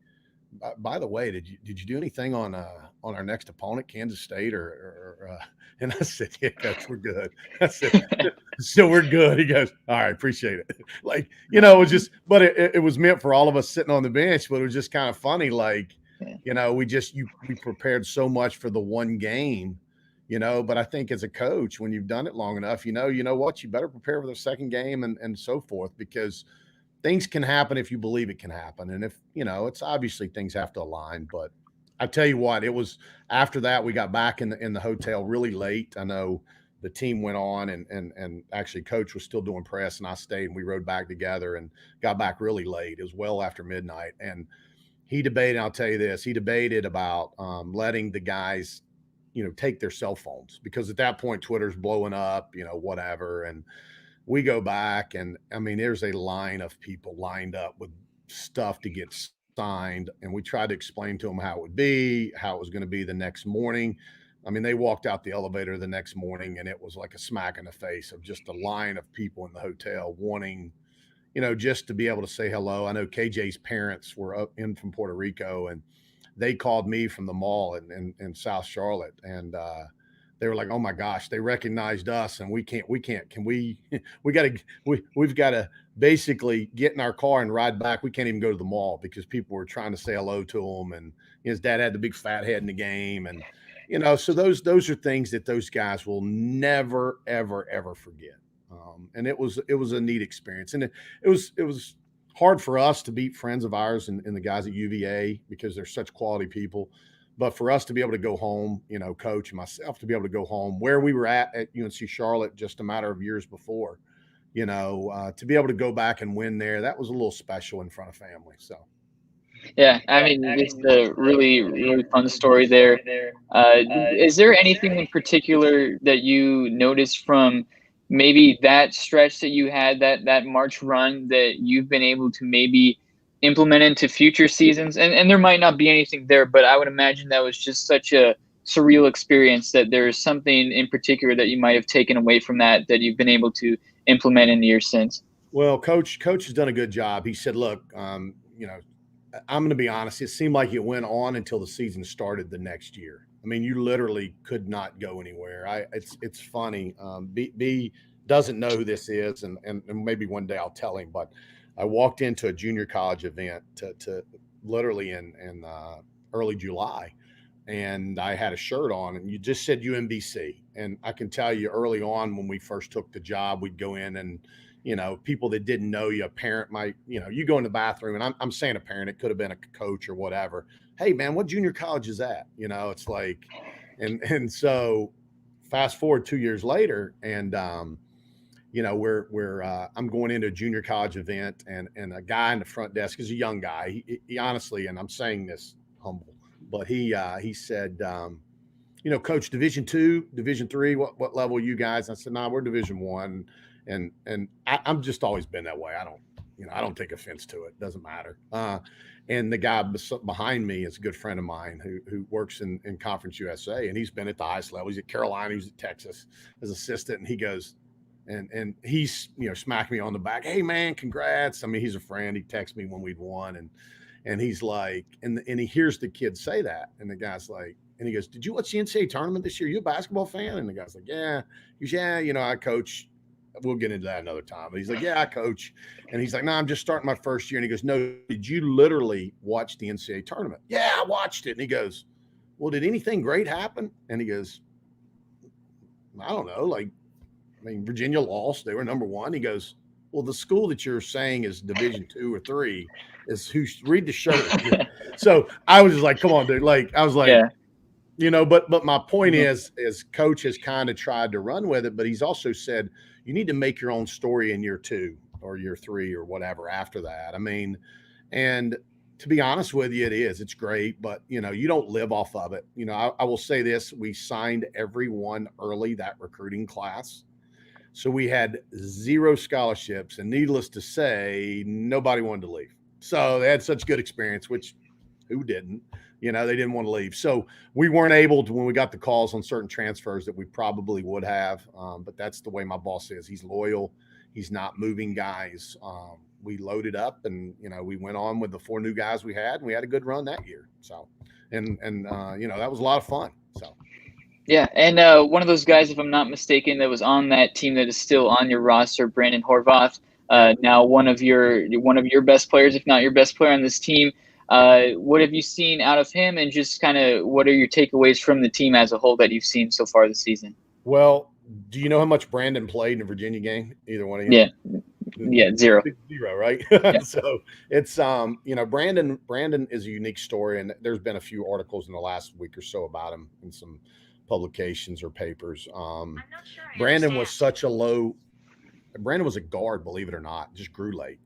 Speaker 4: by the way, did you do anything on our next opponent, Kansas State, and I said, yeah, coach, we're good. I said, so we're good. He goes, all right, appreciate it. Like, it was just, but it was meant for all of us sitting on the bench, but it was just kind of funny. Like, we prepared so much for the one game, but I think as a coach, when you've done it long enough, you know what, you better prepare for the second game and so forth, because things can happen if you believe it can happen. And if, it's obviously things have to align, but I tell you what, it was after that, we got back in the hotel really late. I know the team went on and actually coach was still doing press, and I stayed, and we rode back together and got back really late. It was well after midnight. And he debated, I'll tell you this, he debated about letting the guys, take their cell phones, because at that point, Twitter's blowing up, whatever. And we go back, and I mean, there's a line of people lined up with stuff to get signed. And we tried to explain to them how it would be, how it was going to be the next morning. I mean, they walked out the elevator the next morning, and it was like a smack in the face of just a line of people in the hotel wanting, just to be able to say hello. I know KJ's parents were up in from Puerto Rico, and they called me from the mall in South Charlotte. And, they were like, oh my gosh, they recognized us, and we've got to basically get in our car and ride back. We can't even go to the mall because people were trying to say hello to him. And his dad had the big fat head in the game. And, so those are things that those guys will never, ever, ever forget. And it was a neat experience. And it was hard for us to beat friends of ours and the guys at UVA, because they're such quality people. But for us to be able to go home, coach and myself, to be able to go home where we were at UNC Charlotte just a matter of years before, to be able to go back and win there, that was a little special in front of family. So,
Speaker 2: yeah, I mean, it's a really, really fun story there. Is there anything in particular that you noticed from maybe that stretch that you had, that March run, that you've been able to maybe implement into future seasons? And there might not be anything there, but I would imagine that was just such a surreal experience that there's something in particular that you might have taken away from that you've been able to implement in the years since.
Speaker 4: Well, coach has done a good job. He said, look, I'm going to be honest. It seemed like it went on until the season started the next year. I mean, you literally could not go anywhere. It's funny. B doesn't know who this is, and maybe one day I'll tell him, but I walked into a junior college event to literally in early July, and I had a shirt on, and you just said UMBC. And I can tell you early on when we first took the job, we'd go in and, people that didn't know you, a parent might, you go in the bathroom, and I'm saying a parent, it could have been a coach or whatever. hey man, what junior college is that? You know, it's like, and so fast forward 2 years later, and you know, I'm going into a junior college event, and a guy in the front desk is a young guy. He honestly, and I'm saying this humble, but he said, you know, Coach, Division II, Division III, what level are you guys? And I said, nah, we're Division I, and I'm just always been that way. I don't take offense to it. Doesn't matter. And the guy behind me is a good friend of mine who works in Conference USA, and he's been at the highest level. He's at Carolina, he's at Texas as assistant, and he goes, and he's, you know, smacked me on the back. Hey man, congrats. I mean, he's a friend. He texts me when we'd won, and he's like, and he hears the kid say that, and the guy's like, and he goes, did you watch the NCAA tournament this year? You a basketball fan? And the guy's like, yeah. He's, yeah, you know, I coach. We'll get into that another time. But he's like, yeah, I coach. And he's like, no, I'm just starting my first year. And he goes, no, did you literally watch the NCAA tournament? Yeah, I watched it. And he goes, well, did anything great happen? And he goes, I don't know. Like, I mean, Virginia lost. They were number one. He goes, well, the school that you're saying is Division II or III is who read the shirt. So I was just like, come on, dude. Like, I was like, yeah. You know, but my point is Coach has kind of tried to run with it, but he's also said you need to make your own story in year 2 or year 3 or whatever after that. I mean, and to be honest with you, it's great, but you know, you don't live off of it. You know, I will say this: we signed everyone early, that recruiting class. So we had 0 scholarships, and needless to say, nobody wanted to leave. So they had such good experience, which who didn't? You know, they didn't want to leave. So we weren't able to, when we got the calls on certain transfers that we probably would have. But that's the way my boss is. He's loyal. He's not moving guys. We loaded up, and, you know, we went on with the 4 new guys we had, and we had a good run that year. So, and you know, that was a lot of fun. So.
Speaker 2: Yeah, and one of those guys, if I'm not mistaken, that was on that team that is still on your roster, Brandon Horvath, now one of your best players, if not your best player on this team. What have you seen out of him, and just kind of what are your takeaways from the team as a whole that you've seen so far this season?
Speaker 4: Well, do you know how much Brandon played in a Virginia game? Either one of you?
Speaker 2: Yeah, 0.
Speaker 4: 0, right?
Speaker 2: Yeah.
Speaker 4: So it's you know, Brandon is a unique story, and there's been a few articles in the last week or so about him in some publications or papers. Brandon was such a low. Brandon was a guard, believe it or not, just grew late.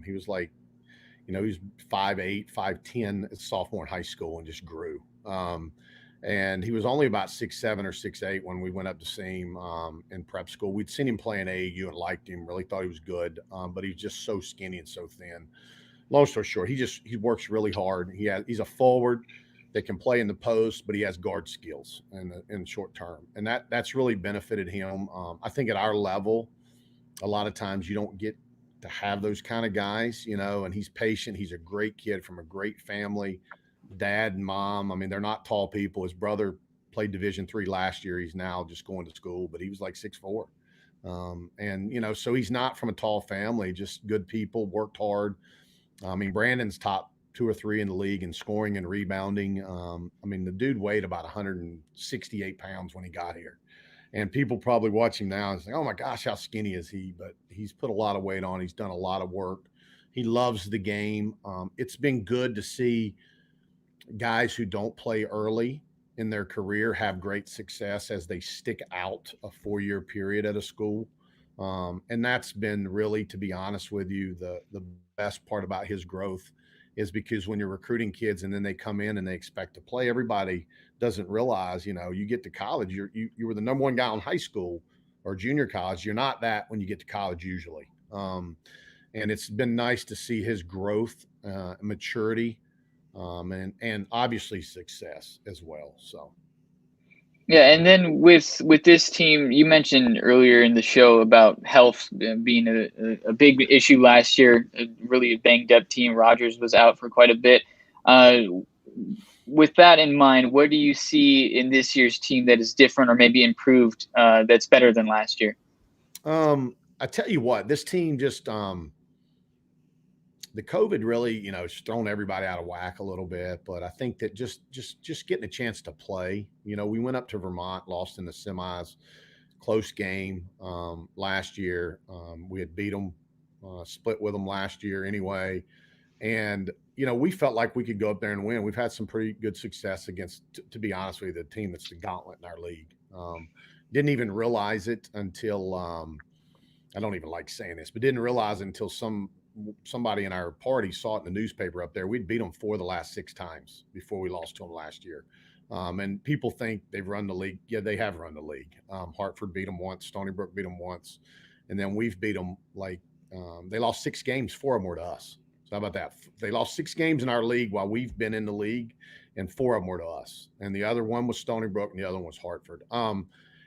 Speaker 4: He was like, you know, he was 5'8", 5'10", as a sophomore in high school, and just grew. And he was only about 6'7" or 6'8" when we went up to see him in prep school. We'd seen him play in AAU and liked him, really thought he was good, but he's just so skinny and so thin. Long story short, he works really hard. He's a forward that can play in the post, but he has guard skills in short term, and that's really benefited him. I think at our level, a lot of times you don't get to have those kind of guys, you know, and he's patient. He's a great kid from a great family, dad and mom. I mean, they're not tall people. His brother played Division III last year. He's now just going to school, but he was like 6'4". And, you know, so he's not from a tall family, just good people, worked hard. I mean, Brandon's top 2 or 3 in the league in scoring and rebounding. I mean, the dude weighed about 168 pounds when he got here. And people probably watching now and saying, oh my gosh, how skinny is he? But he's put a lot of weight on. He's done a lot of work. He loves the game. It's been good to see guys who don't play early in their career have great success as they stick out a 4-year period at a school. And that's been really, to be honest with you, the best part about his growth is because when you're recruiting kids and then they come in and they expect to play, everybody doesn't realize, you know, you get to college, you were the number 1 guy in high school or junior college. You're not that when you get to college usually. And it's been nice to see his growth, maturity, and obviously success as well. So.
Speaker 2: Yeah, and then with this team, you mentioned earlier in the show about health being a big issue last year. A really banged up team. Rodgers was out for quite a bit. With that in mind, what do you see in this year's team that is different or maybe improved that's better than last year?
Speaker 4: I tell you what, this team just the COVID really, you know, has thrown everybody out of whack a little bit, but I think that just getting a chance to play, you know, we went up to Vermont, lost in the semis, close game last year. We had beat them, split with them last year anyway. And, we felt like we could go up there and win. We've had some pretty good success against, to be honest with you, the team that's the gauntlet in our league. Didn't even realize it until I don't even like saying this, but didn't realize it until somebody in our party saw it in the newspaper up there. We'd beat them 4 of the last 6 times before we lost to them last year. And people think they've run the league. Yeah, they have run the league. Hartford beat them once. Stony Brook beat them once. And then we've beat them they lost 6 games, 4 of them were to us. So how about that? They lost 6 games in our league while we've been in the league, and 4 of them were to us. And the other one was Stony Brook, and the other one was Hartford.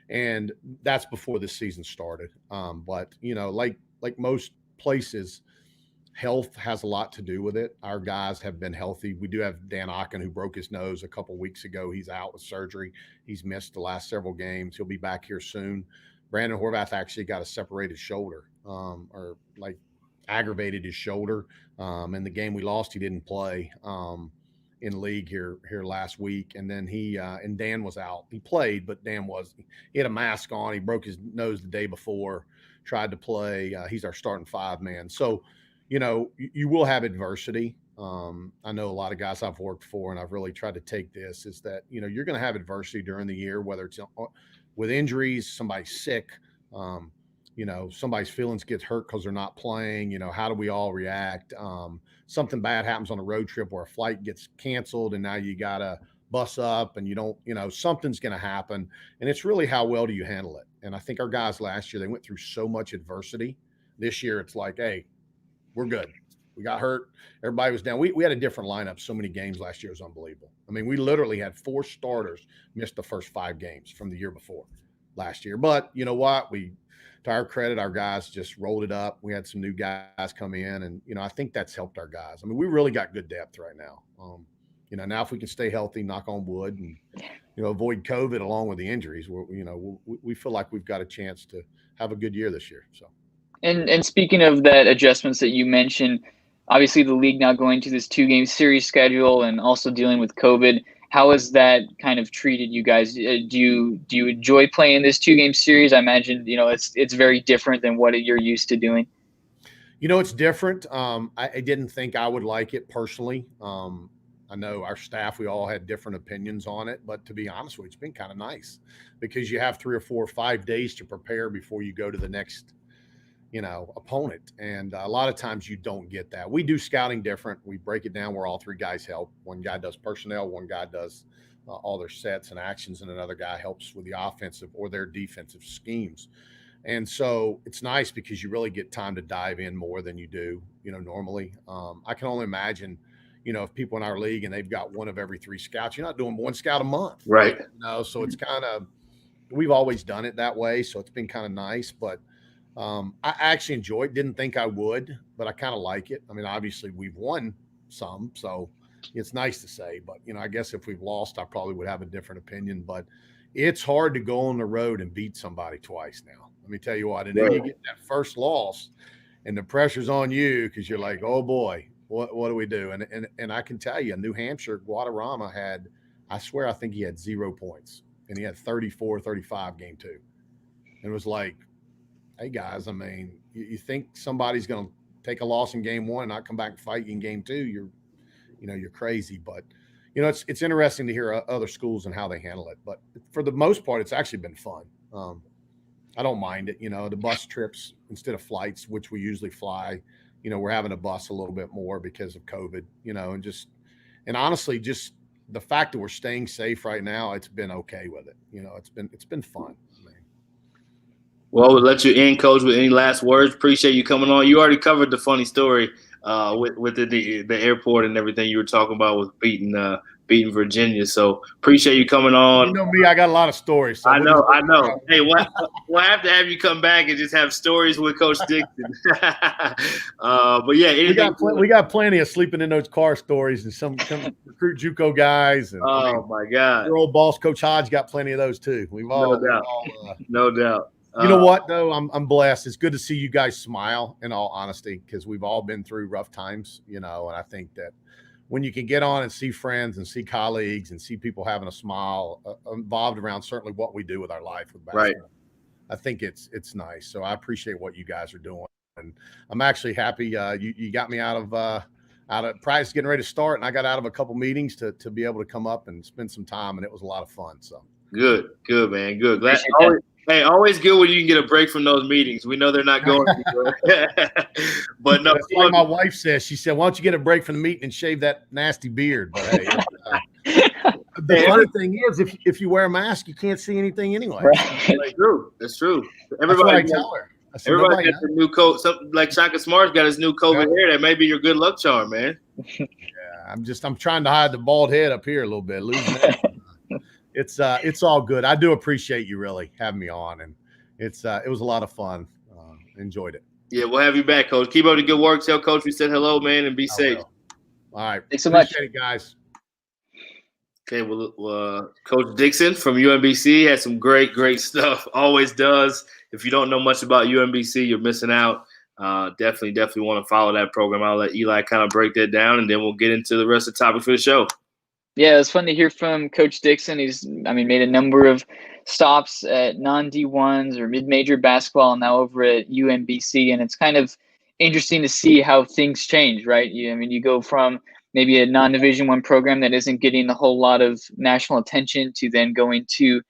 Speaker 4: And that's before this season started. But like most places, health has a lot to do with it. Our guys have been healthy. We do have Dan Ocken, who broke his nose a couple weeks ago. He's out with surgery. He's missed the last several games. He'll be back here soon. Brandon Horvath actually got a separated shoulder, or aggravated his shoulder. In the game we lost, he didn't play in league here last week. And then and Dan was out. He played, but he had a mask on. He broke his nose the day before, tried to play. He's our starting 5 man. So, you will have adversity. I know a lot of guys I've worked for, and I've really tried to take this, is that, you're going to have adversity during the year, whether it's with injuries, somebody's sick, somebody's feelings gets hurt because they're not playing. How do we all react? Something bad happens on a road trip where a flight gets canceled and now you got to bus up and you don't, something's going to happen. And it's really how well do you handle it? And I think our guys last year, they went through so much adversity. This year, it's like, hey, we're good. We got hurt. Everybody was down. We had a different lineup. So many games last year. It was unbelievable. I mean, we literally had 4 starters miss the first 5 games from the year before last year. But you know what? To our credit, our guys just rolled it up. We had some new guys come in, and I think that's helped our guys. I mean, we really got good depth right now. Now if we can stay healthy, knock on wood, and avoid COVID along with the injuries, we feel like we've got a chance to have a good year this year. So,
Speaker 2: and speaking of that adjustments that you mentioned, obviously the league now going to this 2-game series schedule and also dealing with COVID. How has that kind of treated you guys? Do you enjoy playing this 2-game series? I imagine, it's very different than what you're used to doing.
Speaker 4: It's different. I didn't think I would like it personally. I know our staff, we all had different opinions on it, but to be honest with you, it's been kind of nice because you have 3 or 4 or 5 days to prepare before you go to the next opponent. And a lot of times you don't get that. We do scouting different. We break it down where all 3 guys help. One guy does personnel, one guy does all their sets and actions, and another guy helps with the offensive or their defensive schemes. And so it's nice because you really get time to dive in more than you do, normally. I can only imagine, if people in our league and they've got 1 of every 3 scouts, you're not doing 1 scout a month.
Speaker 1: Right.
Speaker 4: So it's kind of, we've always done it that way. So it's been kind of nice, but I actually enjoy it. Didn't think I would, but I kind of like it. I mean, obviously we've won some, so it's nice to say, but I guess if we've lost, I probably would have a different opinion, but it's hard to go on the road and beat somebody twice now. Let me tell you what, and then you get that first loss and the pressure's on you because you're like, oh boy, what do we do? And I can tell you, New Hampshire, Guadarrama had, I swear, I think he had 0 points and he had 34-35 game 2. And it was like, hey guys, I mean, you think somebody's going to take a loss in game 1 and not come back and fight you in game 2? You're crazy. But it's interesting to hear other schools and how they handle it. But for the most part, it's actually been fun. I don't mind it. The bus trips instead of flights, which we usually fly. We're having a bus a little bit more because of COVID. And honestly, just the fact that we're staying safe right now, it's been okay with it. It's been fun.
Speaker 1: Well, we'll let you end, Coach, with any last words. Appreciate you coming on. You already covered the funny story with the airport and everything you were talking about with beating Virginia. So appreciate you coming on.
Speaker 4: You know me, I got a lot of stories. So
Speaker 1: I know. Hey, we'll have to have you come back and just have stories with Coach Dixon. But yeah,
Speaker 4: we got plenty of sleeping in those car stories and some recruit JUCO guys. And,
Speaker 1: my God,
Speaker 4: your old boss, Coach Hodge, got plenty of those too.
Speaker 1: No doubt.
Speaker 4: You know what, though? I'm blessed. It's good to see you guys smile, in all honesty, because we've all been through rough times, and I think that when you can get on and see friends and see colleagues and see people having a smile involved around certainly what we do with our life with basketball, right. I think it's nice. So I appreciate what you guys are doing. And I'm actually happy you got me out out of practice, getting ready to start, and I got out of a couple meetings to be able to come up and spend some time, and it was a lot of fun. So
Speaker 1: good, man, good. Glad. Always good when you can get a break from those meetings. We know they're not going anywhere. But no,
Speaker 4: that's like my wife says. She said, "Why don't you get a break from the meeting and shave that nasty beard?" But hey, the funny thing is, if you wear a mask, you can't see anything anyway.
Speaker 2: Right.
Speaker 1: That's true. That's true.
Speaker 4: Everybody tell her.
Speaker 1: Everybody got the new coat. Something like Shaka Smart's got his new COVID hair. That may be your good luck charm, man.
Speaker 4: Yeah, I'm trying to hide the bald head up here a little bit. Losing that. It's all good. I do appreciate you really having me on, and it was a lot of fun. Enjoyed it.
Speaker 1: Yeah, we'll have you back, Coach. Keep up the good work. Tell Coach we said hello, man, and be safe.
Speaker 4: All right.
Speaker 2: Thanks so much.
Speaker 4: Appreciate it, guys.
Speaker 1: Okay, well, Coach Dixon from UMBC had some great stuff. Always does. If you don't know much about UMBC, you're missing out. Definitely want to follow that program. I'll let Eli kind of break that down, and then we'll get into the rest of the topic for the show.
Speaker 2: Yeah, it was fun to hear from Coach Dixon. He's, made a number of stops at non-D1s or mid-major basketball, and now over at UMBC. And it's kind of interesting to see how things change, right? You go from maybe a non-Division I program that isn't getting a whole lot of national attention to then going to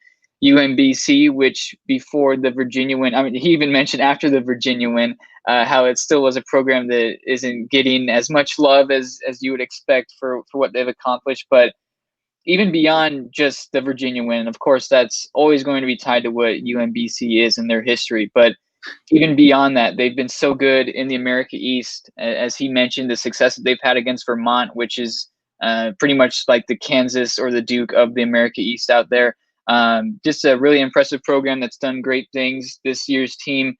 Speaker 2: UMBC, which before the Virginia win, he even mentioned after the Virginia win, how it still was a program that isn't getting as much love as you would expect for what they've accomplished. But even beyond just the Virginia win, of course, that's always going to be tied to what UMBC is in their history. But even beyond that, they've been so good in the America East. As he mentioned, the success that they've had against Vermont, which is pretty much like the Kansas or the Duke of the America East out there. Just a really impressive program that's done great things. This year's team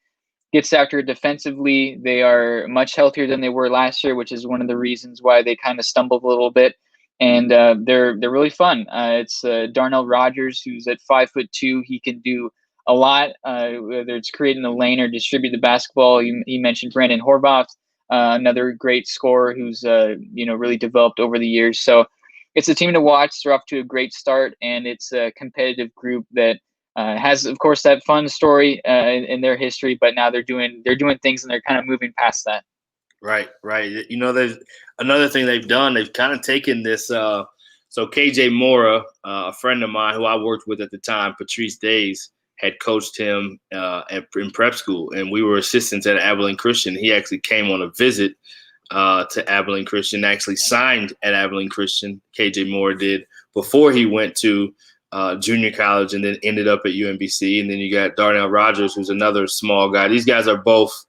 Speaker 2: gets after it defensively. They are much healthier than they were last year, which is one of the reasons why they kind of stumbled a little bit. And they're really fun. It's Darnell Rogers, who's at 5'2". He can do a lot, whether it's creating the lane or distribute the basketball. He mentioned Brandon Horvath, another great scorer who's really developed over the years. So it's a team to watch. They're off to a great start, and it's a competitive group that has, of course, that fun story in their history. But now they're doing things, and they're kind of moving past that.
Speaker 1: Right. There's another thing they've done. They've kind of taken this. So KJ Mora, a friend of mine who I worked with at the time, Patrice Days, had coached him in prep school, and we were assistants at Abilene Christian. He actually came on a visit to Abilene Christian, actually signed at Abilene Christian. KJ Mora did before he went to junior college and then ended up at UMBC. And then you got Darnell Rogers, who's another small guy. These guys are both,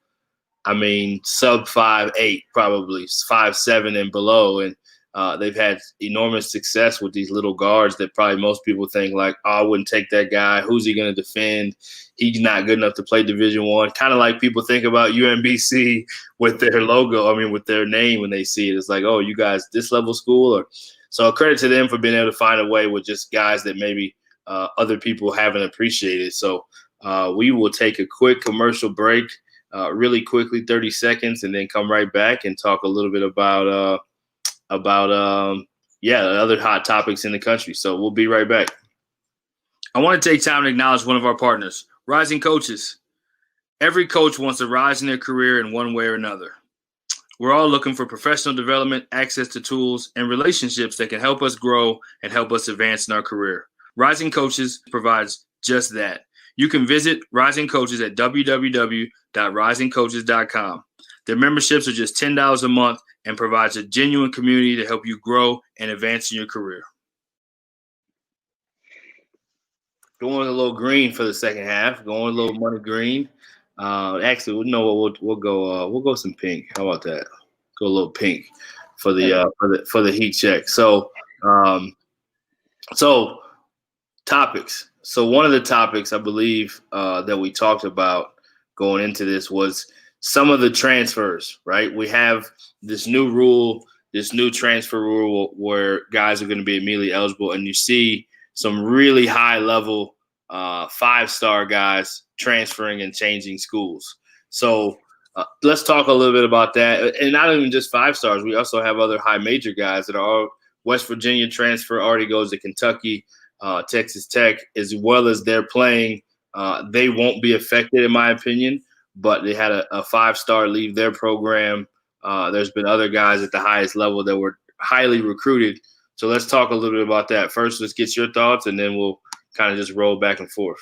Speaker 1: sub 5'8", probably 5'7" and below. And they've had enormous success with these little guards that probably most people think like, oh, I wouldn't take that guy. Who's he going to defend? He's not good enough to play Division I. Kind of like people think about UMBC with their logo, with their name when they see it. It's like, oh, you guys this level school? So credit to them for being able to find a way with just guys that maybe other people haven't appreciated. So we will take a quick commercial break really quickly, 30 seconds, and then come right back and talk a little bit about other hot topics in the country. So we'll be right back. I want to take time to acknowledge one of our partners, Rising Coaches. Every coach wants to rise in their career in one way or another. We're all looking for professional development, access to tools, and relationships that can help us grow and help us advance in our career. Rising Coaches provides just that. You can visit Rising Coaches at www.risingcoaches.com. Their memberships are just $10 a month and provides a genuine community to help you grow and advance in your career. Going a little green for the second half. Going a little money green. Actually, we'll go some pink. How about that? Go a little pink for the heat check. So topics. So one of the topics I believe that we talked about going into this was some of the transfers, right? We have this new rule, this new transfer rule where guys are going to be immediately eligible, and you see some really high-level 5-star guys transferring and changing schools. So let's talk a little bit about that. And not even just 5 stars. We also have other high major guys that are West Virginia transfer already goes to Kentucky, Texas Tech, as well as they're playing. They won't be affected, in my opinion, but they had a 5-star leave their program There's been other guys at the highest level that were highly recruited. So let's talk a little bit about that. First, let's get your thoughts, and then we'll kind of just roll back and forth.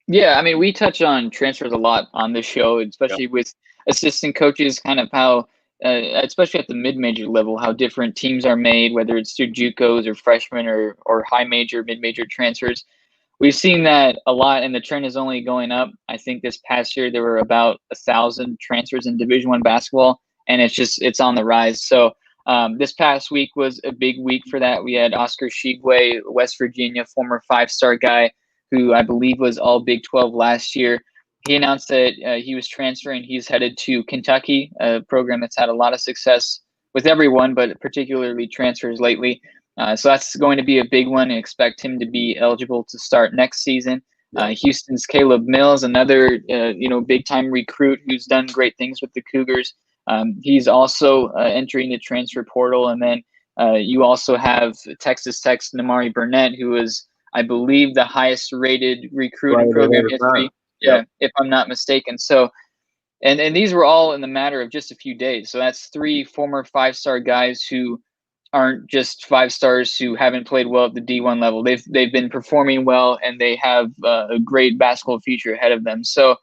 Speaker 2: Yeah, I mean, we touch on transfers a lot on this show, especially with assistant coaches, kind of how, especially at the mid-major level, how different teams are made, whether it's through JUCOs or freshmen or high major, mid-major transfers. We've seen that a lot, and the trend is only going up. I think this past year there were about 1,000 transfers in Division I basketball, and it's on the rise. So this past week was a big week for that. We had Oscar Shigwe, West Virginia, former 5-star guy, who I believe was all Big 12 last year. He announced that he was transferring. He's headed to Kentucky, a program that's had a lot of success with everyone, but particularly transfers lately. So that's going to be a big one. I expect him to be eligible to start next season. Houston's Caleb Mills, another big-time recruit who's done great things with the Cougars. He's also entering the transfer portal. And then you also have Texas Tech's Namari Burnett, who is, I believe, the highest rated recruit in program history. Yeah, if I'm not mistaken. So, and these were all in the matter of just a few days. So that's 3 former 5-star guys who aren't just 5-stars who haven't played well at the D1 level. They've been performing well, and they have a great basketball future ahead of them. So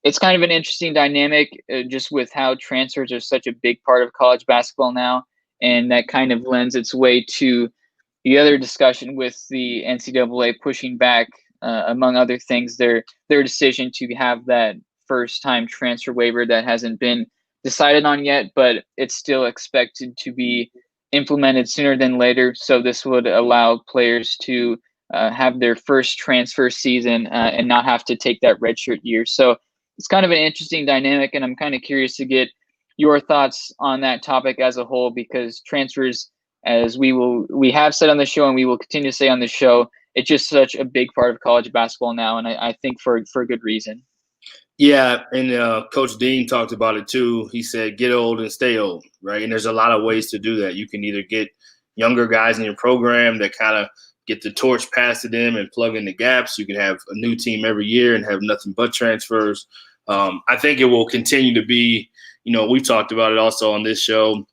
Speaker 2: it's kind of an interesting dynamic, just with how transfers are such a big part of college basketball now, and that kind of lends its way to the other discussion with the NCAA pushing back, among other things, their decision to have that first-time transfer waiver that hasn't been decided on yet, but it's still expected to be implemented sooner than later. So this would allow players to have their first transfer season and not have to take that redshirt year. So it's kind of an interesting dynamic, and I'm kind of curious to get your thoughts on that topic as a whole, because transfers, as we have said on the show and we will continue to say on the show, it's just such a big part of college basketball now, and I think for a good reason.
Speaker 1: Yeah, and Coach Dean talked about it too. He said, get old and stay old, right? And there's a lot of ways to do that. You can either get younger guys in your program that kind of get the torch passed to them and plug in the gaps. You can have a new team every year and have nothing but transfers. I think it will continue to be, we've talked about it also on this show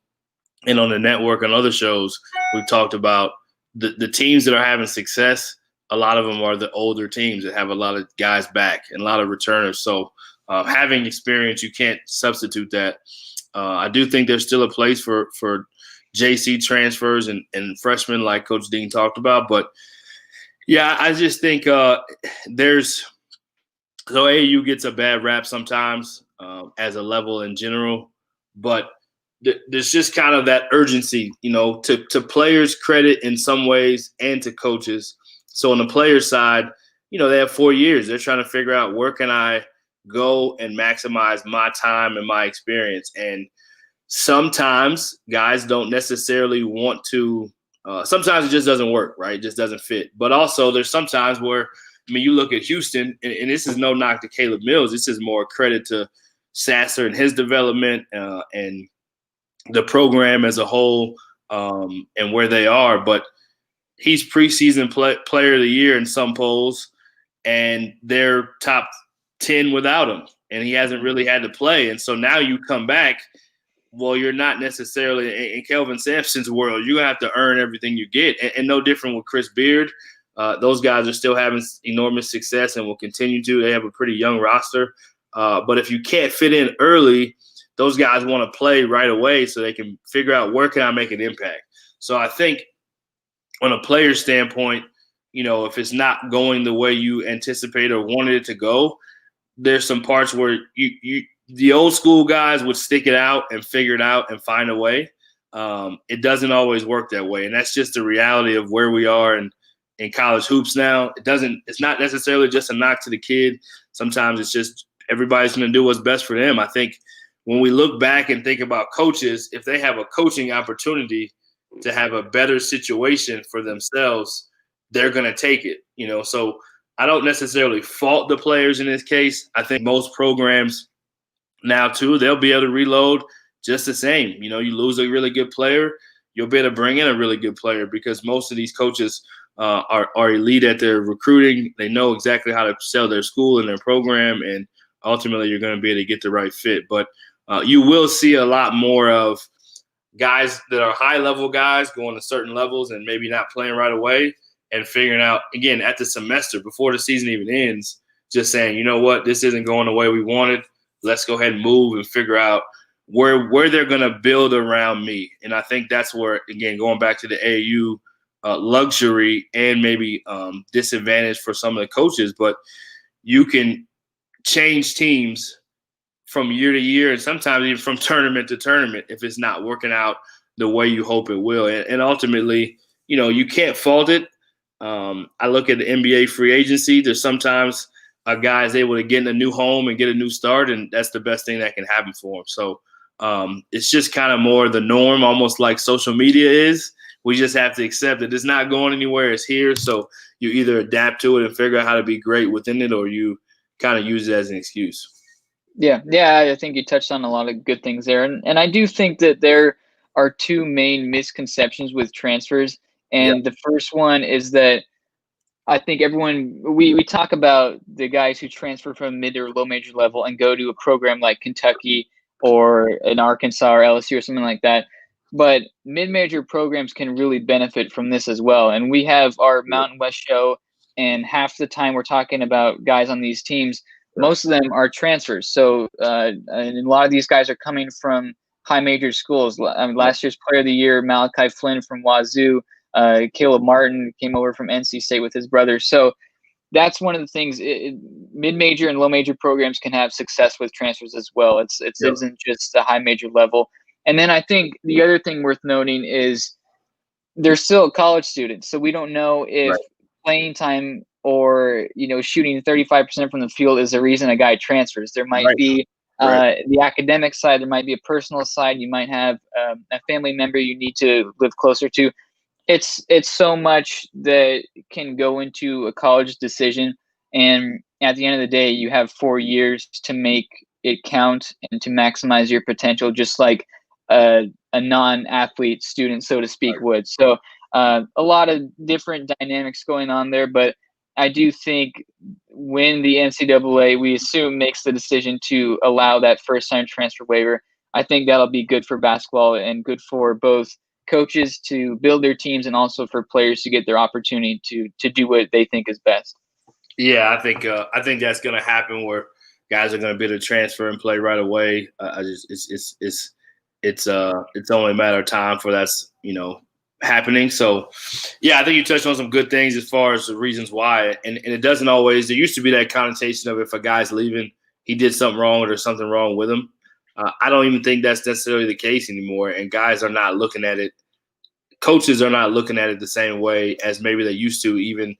Speaker 1: and on the network and other shows. We've talked about the teams that are having success. A lot of them are the older teams that have a lot of guys back and a lot of returners. So having experience, you can't substitute that. I do think there's still a place for JC transfers and freshmen like Coach Dean talked about. But, yeah, I just think so AAU gets a bad rap sometimes as a level in general. But there's just kind of that urgency, to players' credit in some ways and to coaches. So on the player side, they have 4 years. They're trying to figure out, where can I go and maximize my time and my experience. And sometimes guys don't necessarily want to sometimes it just doesn't work, right? It just doesn't fit. But also there's sometimes where, you look at Houston, and this is no knock to Caleb Mills. This is more credit to Sasser and his development and the program as a whole and where they are. But he's preseason player of the year in some polls, and they're top 10 without him, and he hasn't really had to play. And so now you come back, well, you're not necessarily in Kelvin Sampson's world. You're going to have to earn everything you get. And no different with Chris Beard. Those guys are still having enormous success and will continue to. They have a pretty young roster. But if you can't fit in early, those guys want to play right away so they can figure out, where can I make an impact? So I think on a player standpoint, if it's not going the way you anticipate or wanted it to go, there's some parts where the old school guys would stick it out and figure it out and find a way. It doesn't always work that way. And that's just the reality of where we are in college hoops now. It's not necessarily just a knock to the kid. Sometimes it's just everybody's going to do what's best for them. I think when we look back and think about coaches, if they have a coaching opportunity to have a better situation for themselves, they're going to take it, So I don't necessarily fault the players in this case. I think most programs now, too, they'll be able to reload just the same. You lose a really good player, you'll be able to bring in a really good player, because most of these coaches are elite at their recruiting. They know exactly how to sell their school and their program, and ultimately you're going to be able to get the right fit. But you will see a lot more of guys that are high-level guys going to certain levels and maybe not playing right away and figuring out, again, at the semester, before the season even ends, just saying, you know what, this isn't going the way we wanted. Let's go ahead and move and figure out where they're going to build around me. And I think that's where, again, going back to the AAU luxury and maybe disadvantage for some of the coaches, but you can change teams from year to year and sometimes even from tournament to tournament if it's not working out the way you hope it will. And ultimately, you know, you can't fault it. I look at the NBA free agency. There's sometimes a guy is able to get in a new home and get a new start, and that's the best thing that can happen for him. So it's just kind of more the norm, almost like social media is. We just have to accept that it's not going anywhere. It's here. So you either adapt to it and figure out how to be great within it, or you kind of use it as an excuse.
Speaker 2: Yeah, I think you touched on a lot of good things there. And I do think that there are two main misconceptions with transfers. And the first one is that I think we talk about the guys who transfer from mid or low major level and go to a program like Kentucky or an Arkansas or LSU or something like that. But mid-major programs can really benefit from this as well. And we have our Mountain West show, and half the time we're talking about guys on these teams. Most of them are transfers. So and a lot of these guys are coming from high major schools. Last year's Player of the Year, Malachi Flynn from Wazoo. Caleb Martin came over from NC State with his brother. So that's one of the things. Mid-major and low-major programs can have success with transfers as well. It isn't just the high major level. And then I think the other thing worth noting is they're still college students. So we don't know if playing time or, shooting 35% from the field is the reason a guy transfers. There might be the academic side. There might be a personal side. You might have a family member you need to live closer to. It's so much that can go into a college decision. And at the end of the day, you have 4 years to make it count and to maximize your potential, just like a non-athlete student, so to speak, would. So a lot of different dynamics going on there, but I do think when the NCAA, we assume, makes the decision to allow that first-time transfer waiver, I think that'll be good for basketball and good for both coaches to build their teams and also for players to get their opportunity to do what they think is best.
Speaker 1: Yeah, I think that's going to happen where guys are going to be able to transfer and play right away. It's only a matter of time for that's happening. So yeah, I think you touched on some good things as far as the reasons why, and it doesn't always. There used to be that connotation of if a guy's leaving, he did something wrong or there's something wrong with him. I don't even think that's necessarily the case anymore, and guys are not looking at it. Coaches are not looking at it the same way as maybe they used to, even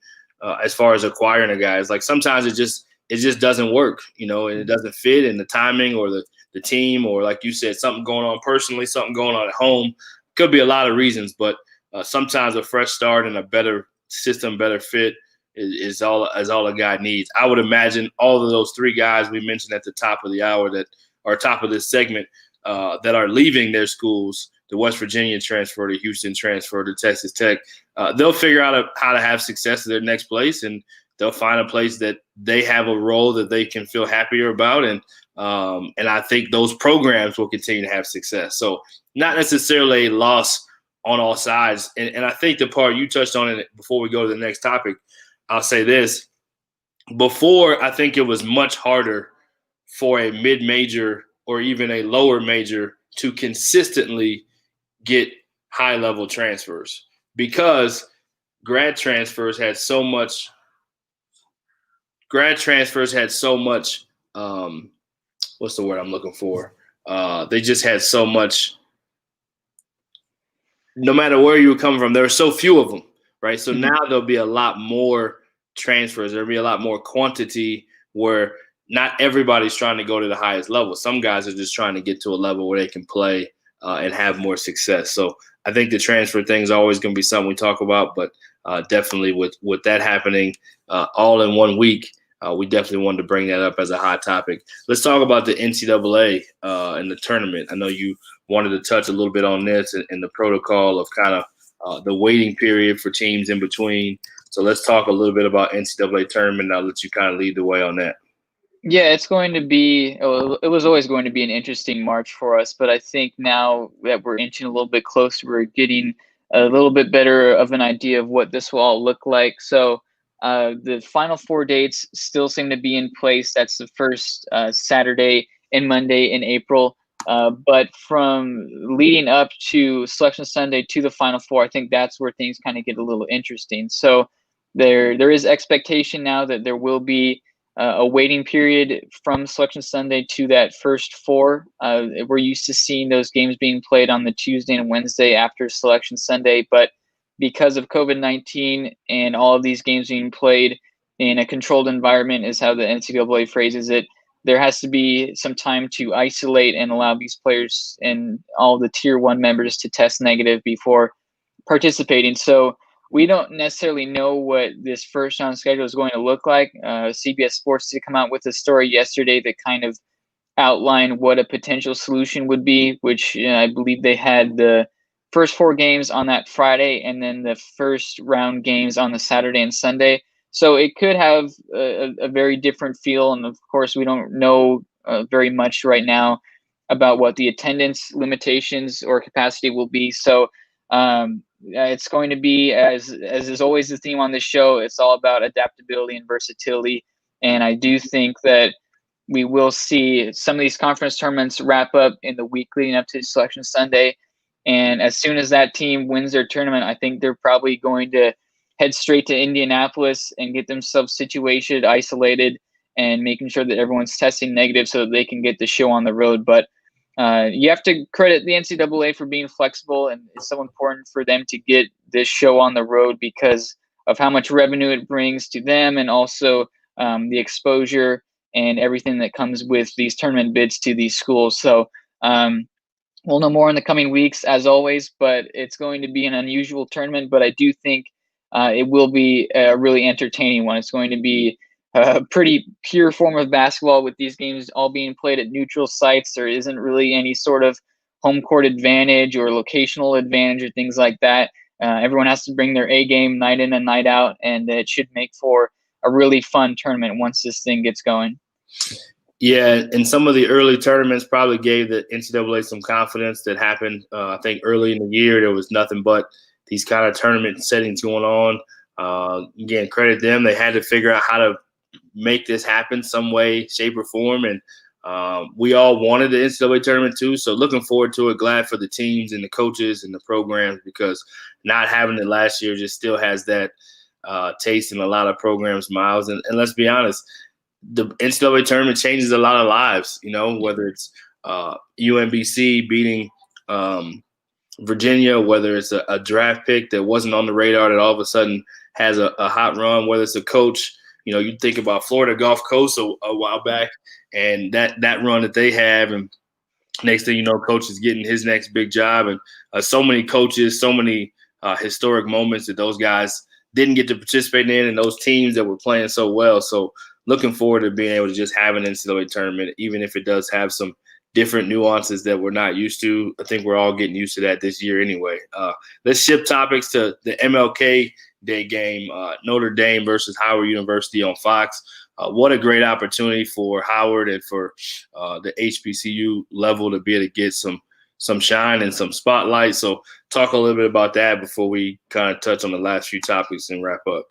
Speaker 1: as far as acquiring a guy. It's like sometimes it just doesn't work, and it doesn't fit in the timing or the team, or like you said, something going on personally, something going on at home. Could be a lot of reasons, but sometimes a fresh start and a better system, better fit is all a guy needs. I would imagine all of those three guys we mentioned at the top of the hour that are top of this segment that are leaving their schools, the West Virginia transfer, the Houston transfer, the Texas Tech, they'll figure out how to have success at their next place, and they'll find a place that they have a role that they can feel happier about. And I think those programs will continue to have success. So not necessarily a loss on all sides. And I think the part you touched on it before we go to the next topic, I'll say this. Before, I think it was much harder for a mid-major or even a lower major to consistently get high-level transfers because grad transfers had so much what's the word I'm looking for? They just had so much, no matter where you were coming from, there were so few of them, right? So now there'll be a lot more transfers. There'll be a lot more quantity where not everybody's trying to go to the highest level. Some guys are just trying to get to a level where they can play and have more success. So I think the transfer thing is always going to be something we talk about, but definitely with that happening all in 1 week, we definitely wanted to bring that up as a hot topic. Let's talk about the NCAA and the tournament. I know you wanted to touch a little bit on this and the protocol of kind of the waiting period for teams in between. So let's talk a little bit about NCAA tournament. I'll let you kind of lead the way on that.
Speaker 2: Yeah, it's going to be, it was always going to be an interesting March for us, but I think now that we're inching a little bit closer, we're getting a little bit better of an idea of what this will all look like. So the final 4 dates still seem to be in place. That's the first Saturday and Monday in April. But from leading up to Selection Sunday to the Final Four, I think that's where things kind of get a little interesting. So there is expectation now that there will be a waiting period from Selection Sunday to that first four. We're used to seeing those games being played on the Tuesday and Wednesday after Selection Sunday, but because of COVID-19 and all of these games being played in a controlled environment, is how the NCAA phrases it, there has to be some time to isolate and allow these players and all the Tier 1 members to test negative before participating. So we don't necessarily know what this first round schedule is going to look like. CBS Sports did come out with a story yesterday that kind of outlined what a potential solution would be, which I believe they had the first 4 games on that Friday and then the first round games on the Saturday and Sunday. So it could have a very different feel. And of course, we don't know very much right now about what the attendance limitations or capacity will be. So it's going to be, as is always the theme on this show, it's all about adaptability and versatility. And I do think that we will see some of these conference tournaments wrap up in the week leading up to Selection Sunday. And as soon as that team wins their tournament, I think they're probably going to head straight to Indianapolis and get themselves situated, isolated, and making sure that everyone's testing negative so that they can get the show on the road. But you have to credit the NCAA for being flexible, and it's so important for them to get this show on the road because of how much revenue it brings to them and also the exposure and everything that comes with these tournament bids to these schools. So we'll know more in the coming weeks, as always, but it's going to be an unusual tournament, but I do think it will be a really entertaining one. It's going to be a pretty pure form of basketball with these games all being played at neutral sites. There isn't really any sort of home court advantage or locational advantage or things like that. Everyone has to bring their A game night in and night out, and it should make for a really fun tournament once this thing gets going.
Speaker 1: Yeah, and some of the early tournaments probably gave the NCAA some confidence that happened. I think early in the year, there was nothing but these kind of tournament settings going on. Again, credit them. They had to figure out how to make this happen some way, shape, or form. And we all wanted the NCAA tournament too. So looking forward to it. Glad for the teams and the coaches and the programs, because not having it last year just still has that taste in a lot of programs' mouths. And let's be honest, the NCAA tournament changes a lot of lives, you know, whether it's UMBC beating Virginia, whether it's a draft pick that wasn't on the radar that all of a sudden has a hot run, whether it's a coach. You know, you think about Florida Gulf Coast a while back and that run that they have, and next thing you know, coach is getting his next big job. And so many coaches, so many historic moments that those guys didn't get to participate in, and those teams that were playing so well. So looking forward to being able to just have an NCAA tournament, even if it does have some different nuances that we're not used to. I think we're all getting used to that this year anyway. Let's shift topics to the MLK Day game, Notre Dame versus Howard University on Fox. What a great opportunity for Howard and for the HBCU level to be able to get some shine and some spotlight. So talk a little bit about that before we kind of touch on the last few topics and wrap up.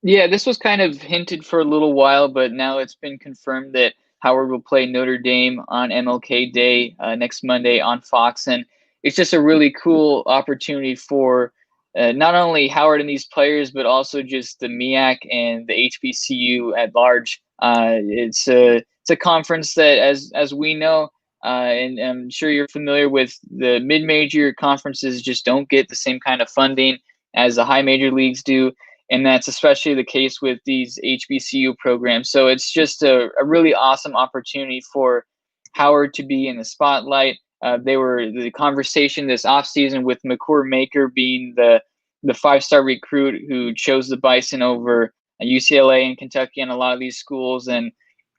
Speaker 2: Yeah, this was kind of hinted for a little while, but now it's been confirmed that Howard will play Notre Dame on MLK Day next Monday on Fox. And it's just a really cool opportunity for not only Howard and these players, but also just the MEAC and the HBCU at large. It's a conference that, as we know, and I'm sure you're familiar with, the mid-major conferences just don't get the same kind of funding as the high major leagues do. And that's especially the case with these HBCU programs. So it's just a really awesome opportunity for Howard to be in the spotlight. They were the conversation this offseason with Makur Maker being the 5-star recruit who chose the Bison over UCLA and Kentucky and a lot of these schools. And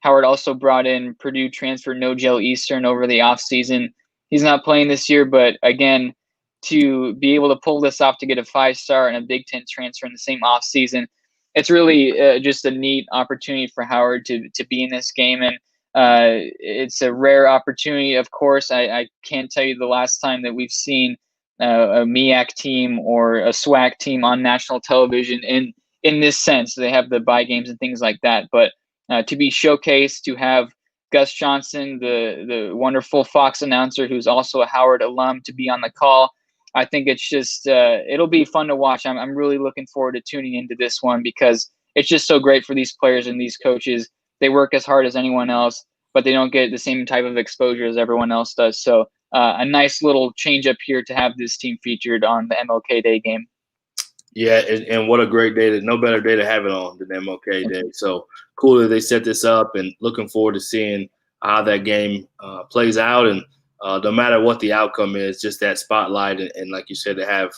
Speaker 2: Howard also brought in Purdue transfer Nogel Eastern over the offseason. He's not playing this year, but again, to be able to pull this off, to get a 5-star and a Big Ten transfer in the same offseason, it's really just a neat opportunity for Howard to be in this game, and it's a rare opportunity. Of course, I can't tell you the last time that we've seen a MEAC team or a SWAC team on national television in this sense. They have the bye games and things like that, but to be showcased, to have Gus Johnson, the wonderful Fox announcer who's also a Howard alum, to be on the call, I think it's just it'll be fun to watch. I'm really looking forward to tuning into this one because it's just so great for these players and these coaches. They work as hard as anyone else, but they don't get the same type of exposure as everyone else does. So a nice little change up here to have this team featured on the MLK Day game.
Speaker 1: Yeah, and what a great day! No better day to have it on than MLK Day. So cool that they set this up, and looking forward to seeing how that game plays out. And no matter what the outcome is, just that spotlight, and like you said, to have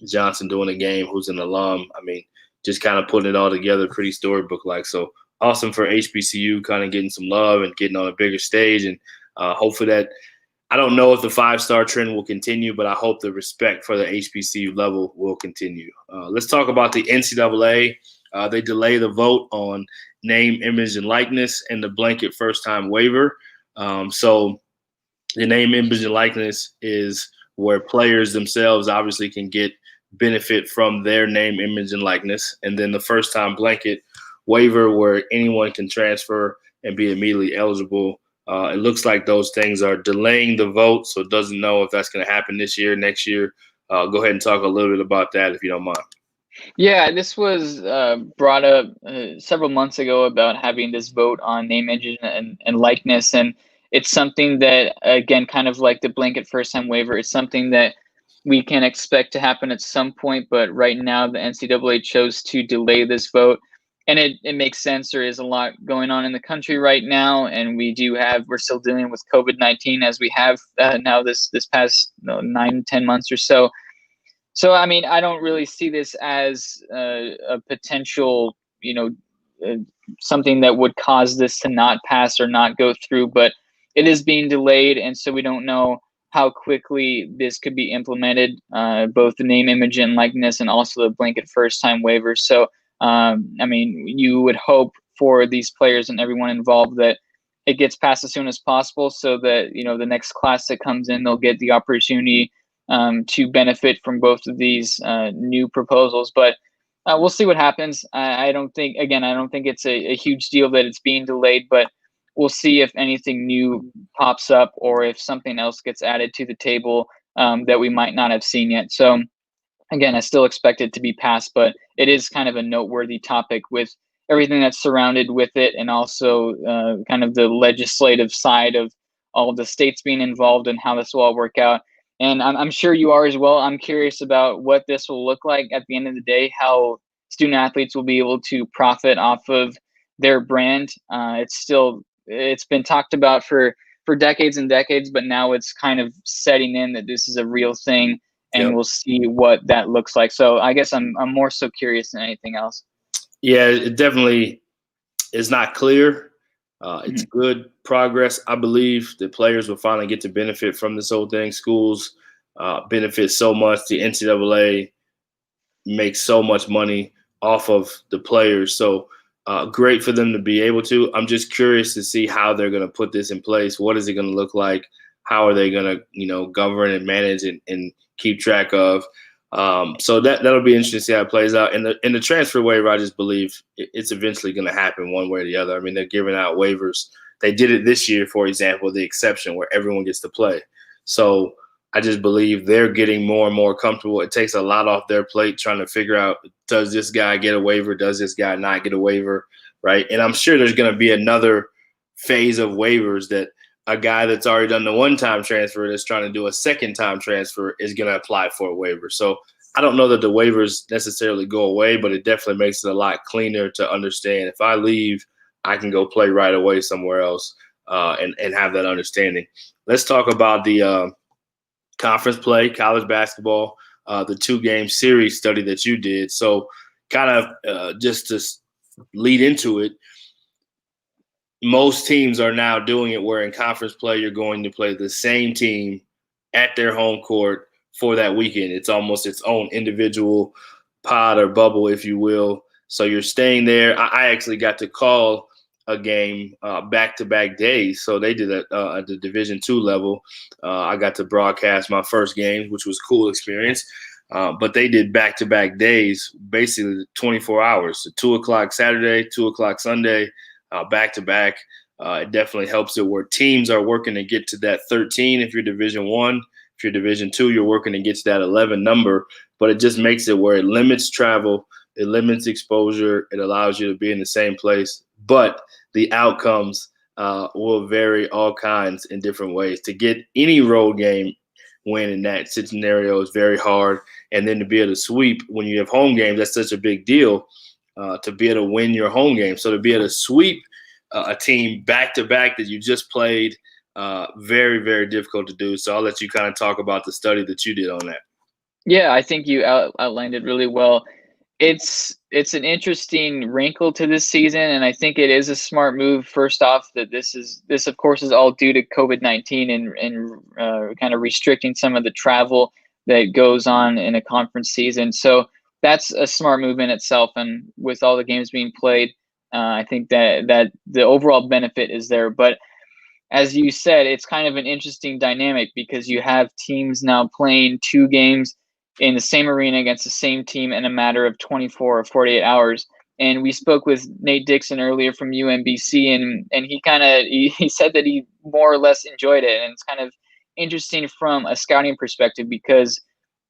Speaker 1: Johnson doing a game, who's an alum. I mean, just kind of putting it all together, pretty storybook-like. So awesome for HBCU, kind of getting some love and getting on a bigger stage, and hopefully that. I don't know if the 5-star trend will continue, but I hope the respect for the HBCU level will continue. Let's talk about the NCAA. They delay the vote on name, image, and likeness and the blanket first-time waiver. So the name, image, and likeness is where players themselves obviously can get benefit from their name, image, and likeness. And then the first-time blanket waiver where anyone can transfer and be immediately eligible. It looks like those things are delaying the vote, so it doesn't know if that's going to happen this year, next year. Go ahead and talk a little bit about that if you don't mind.
Speaker 2: Yeah, this was brought up several months ago about having this vote on name, image, and likeness. And it's something that, again, kind of like the blanket first-time waiver, it's something that we can expect to happen at some point. But right now, the NCAA chose to delay this vote. And it makes sense. There is a lot going on in the country right now, and we're still dealing with COVID-19 as we have now this past 9-10 months or so. So I mean, I don't really see this as a potential, something that would cause this to not pass or not go through. But it is being delayed, and so we don't know how quickly this could be implemented. Both the name, image, and likeness, and also the blanket first-time waiver. So. I mean, you would hope for these players and everyone involved that it gets passed as soon as possible so that, the next class that comes in, they'll get the opportunity to benefit from both of these new proposals. But we'll see what happens. I don't think it's a huge deal that it's being delayed, but we'll see if anything new pops up or if something else gets added to the table that we might not have seen yet. So again, I still expect it to be passed, but it is kind of a noteworthy topic with everything that's surrounded with it, and also kind of the legislative side of all of the states being involved and how this will all work out. And I'm sure you are as well. I'm curious about what this will look like at the end of the day, how student athletes will be able to profit off of their brand. It's been talked about for decades and decades, but now it's kind of setting in that this is a real thing. And we'll see what that looks like. So I guess I'm more so curious than anything else.
Speaker 1: Yeah, it definitely is not clear. It's good progress. I believe the players will finally get to benefit from this whole thing. Schools benefit so much. The NCAA makes so much money off of the players. So great for them to be able to. I'm just curious to see how they're going to put this in place. What is it going to look like? How are they going to, govern and manage and keep track of? So that'll be interesting to see how it plays out. In the transfer waiver, I just believe it's eventually going to happen one way or the other. I mean, they're giving out waivers. They did it this year, for example, the exception where everyone gets to play. So I just believe they're getting more and more comfortable. It takes a lot off their plate trying to figure out, does this guy get a waiver? Does this guy not get a waiver? Right. And I'm sure there's going to be another phase of waivers that a guy that's already done the one-time transfer that's trying to do a second-time transfer is going to apply for a waiver. So I don't know that the waivers necessarily go away, but it definitely makes it a lot cleaner to understand. If I leave, I can go play right away somewhere else and have that understanding. Let's talk about the conference play, college basketball, the 2-game series study that you did. So kind of just to lead into it, most teams are now doing it where in conference play, you're going to play the same team at their home court for that weekend. It's almost its own individual pod or bubble, if you will. So you're staying there. I actually got to call a game back-to-back days. So they did it at the Division II level. I got to broadcast my first game, which was a cool experience. But they did back-to-back days, basically 24 hours. So 2 o'clock Saturday, 2 o'clock Sunday, back-to-back. It definitely helps it where teams are working to get to that 13 if you're Division I. If you're Division II, you're working to get to that 11 number. But it just makes it where it limits travel, it limits exposure, it allows you to be in the same place. But the outcomes will vary all kinds in different ways. To get any road game win in that scenario is very hard. And then to be able to sweep when you have home games, that's such a big deal to be able to win your home game. So to be able to sweep a team back-to-back that you just played, very, very difficult to do. So I'll let you kind of talk about the study that you did on that.
Speaker 2: Yeah, I think you outlined it really well. It's an interesting wrinkle to this season, and I think it is a smart move. First off, that this of course is all due to COVID-19 and kind of restricting some of the travel that goes on in a conference season. So that's a smart move in itself. And with all the games being played, I think that the overall benefit is there. But as you said, it's kind of an interesting dynamic because you have teams now playing 2 games in the same arena against the same team in a matter of 24 or 48 hours. And we spoke with Nate Dixon earlier from UMBC, and he said that he more or less enjoyed it. And it's kind of interesting from a scouting perspective because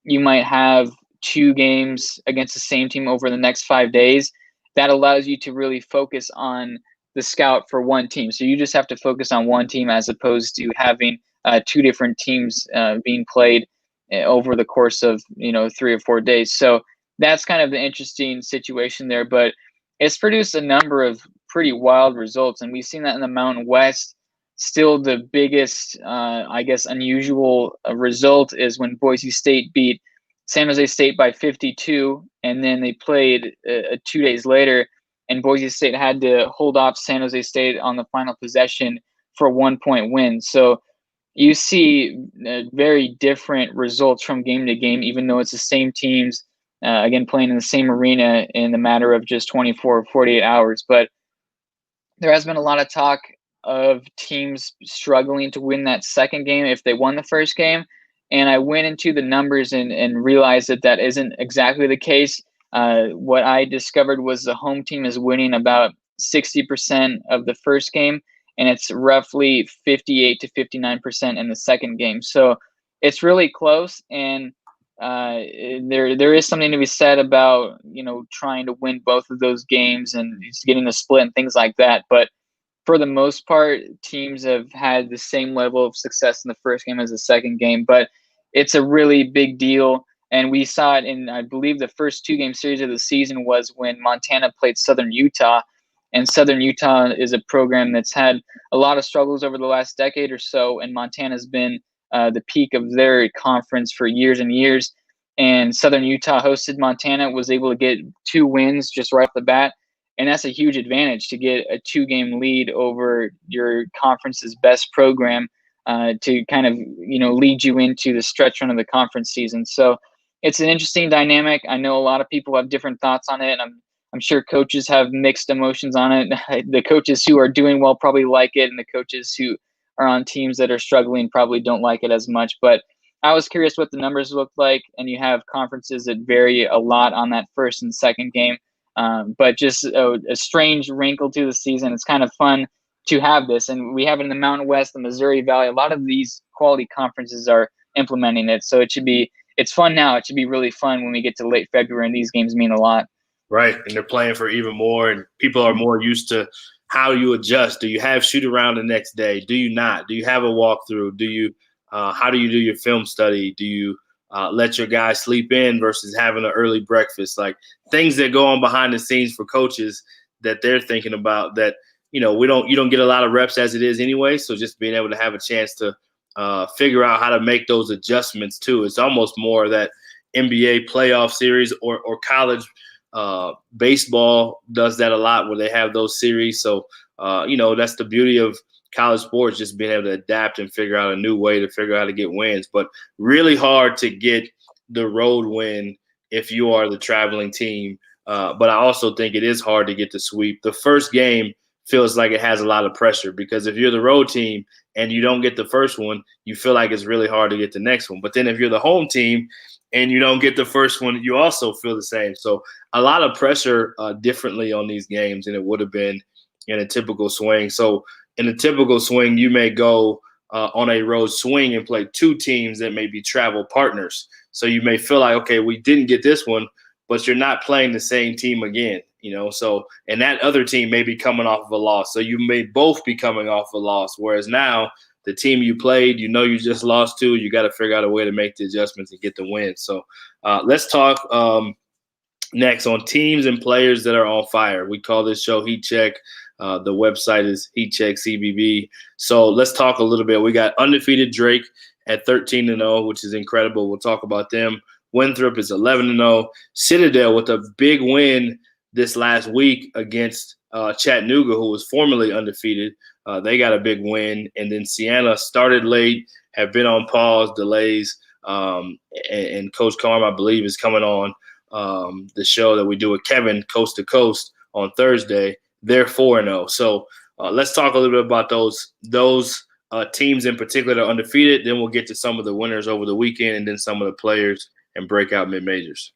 Speaker 2: you might have 2 games against the same team over the next 5 days. That allows you to really focus on the scout for one team. So you just have to focus on one team as opposed to having 2 different teams being played over the course of 3 or 4 days. So that's kind of the interesting situation there, but it's produced a number of pretty wild results, and we've seen that in the Mountain West. Still, the biggest, unusual result is when Boise State beat San Jose State by 52, and then they played 2 days later, and Boise State had to hold off San Jose State on the final possession for a 1-point win. So you see very different results from game to game, even though it's the same teams, again, playing in the same arena in the matter of just 24 or 48 hours. But there has been a lot of talk of teams struggling to win that second game if they won the first game. And I went into the numbers and realized that isn't exactly the case. What I discovered was the home team is winning about 60% of the first game, and it's roughly 58 to 59% in the second game. So it's really close, and there is something to be said about trying to win both of those games and getting the split and things like that. But for the most part, teams have had the same level of success in the first game as the second game. But it's a really big deal, and we saw it in, I believe, the first 2-game series of the season was when Montana played Southern Utah. And Southern Utah is a program that's had a lot of struggles over the last decade or so, and Montana's been the peak of their conference for years and years. And Southern Utah hosted Montana, was able to get 2 wins just right off the bat, and that's a huge advantage to get a 2-game lead over your conference's best program to kind of lead you into the stretch run of the conference season. So it's an interesting dynamic. I know a lot of people have different thoughts on it, and I'm sure coaches have mixed emotions on it. The coaches who are doing well probably like it, and the coaches who are on teams that are struggling probably don't like it as much. But I was curious what the numbers look like, and you have conferences that vary a lot on that first and second game. But just a strange wrinkle to the season. It's kind of fun to have this, and we have it in the Mountain West, the Missouri Valley. A lot of these quality conferences are implementing it, so it's fun now. It should be really fun when we get to late February, and these games mean a lot.
Speaker 1: Right, and they're playing for even more, and people are more used to how you adjust. Do you have shoot around the next day? Do you not? Do you have a walkthrough? Do you? How do you do your film study? Do you let your guys sleep in versus having an early breakfast? Like things that go on behind the scenes for coaches that they're thinking about that you don't get a lot of reps as it is anyway. So just being able to have a chance to figure out how to make those adjustments too. It's almost more that NBA playoff series or college. Baseball does that a lot where they have those series. So, that's the beauty of college sports, just being able to adapt and figure out a new way to figure out how to get wins. But really hard to get the road win if you are the traveling team. But I also think it is hard to get the sweep. The first game feels like it has a lot of pressure because if you're the road team and you don't get the first one, you feel like it's really hard to get the next one. But then if you're the home team and you don't get the first one, you also feel the same. So a lot of pressure differently on these games than it would have been in a typical swing. So in a typical swing, you may go on a road swing and play two teams that may be travel partners. So you may feel like, okay, we didn't get this one, but you're not playing the same team again, So, and that other team may be coming off of a loss. So you may both be coming off a loss. Whereas now the team you played, you just lost to, you got to figure out a way to make the adjustments and get the win. So let's talk next on teams and players that are on fire. We call this show Heat Check. The website is Heat Check CBB. So let's talk a little bit. We got undefeated Drake at 13-0, which is incredible. We'll talk about them. Winthrop is 11-0. Citadel with a big win this last week against Chattanooga, who was formerly undefeated. They got a big win. And then Siena started late, have been on pause, delays. And Coach Carm, I believe, is coming on the show that we do with Kevin, Coast to Coast, on Thursday. They're 4-0. So let's talk a little bit about those teams in particular that are undefeated. Then we'll get to some of the winners over the weekend and then some of the players and breakout mid-majors.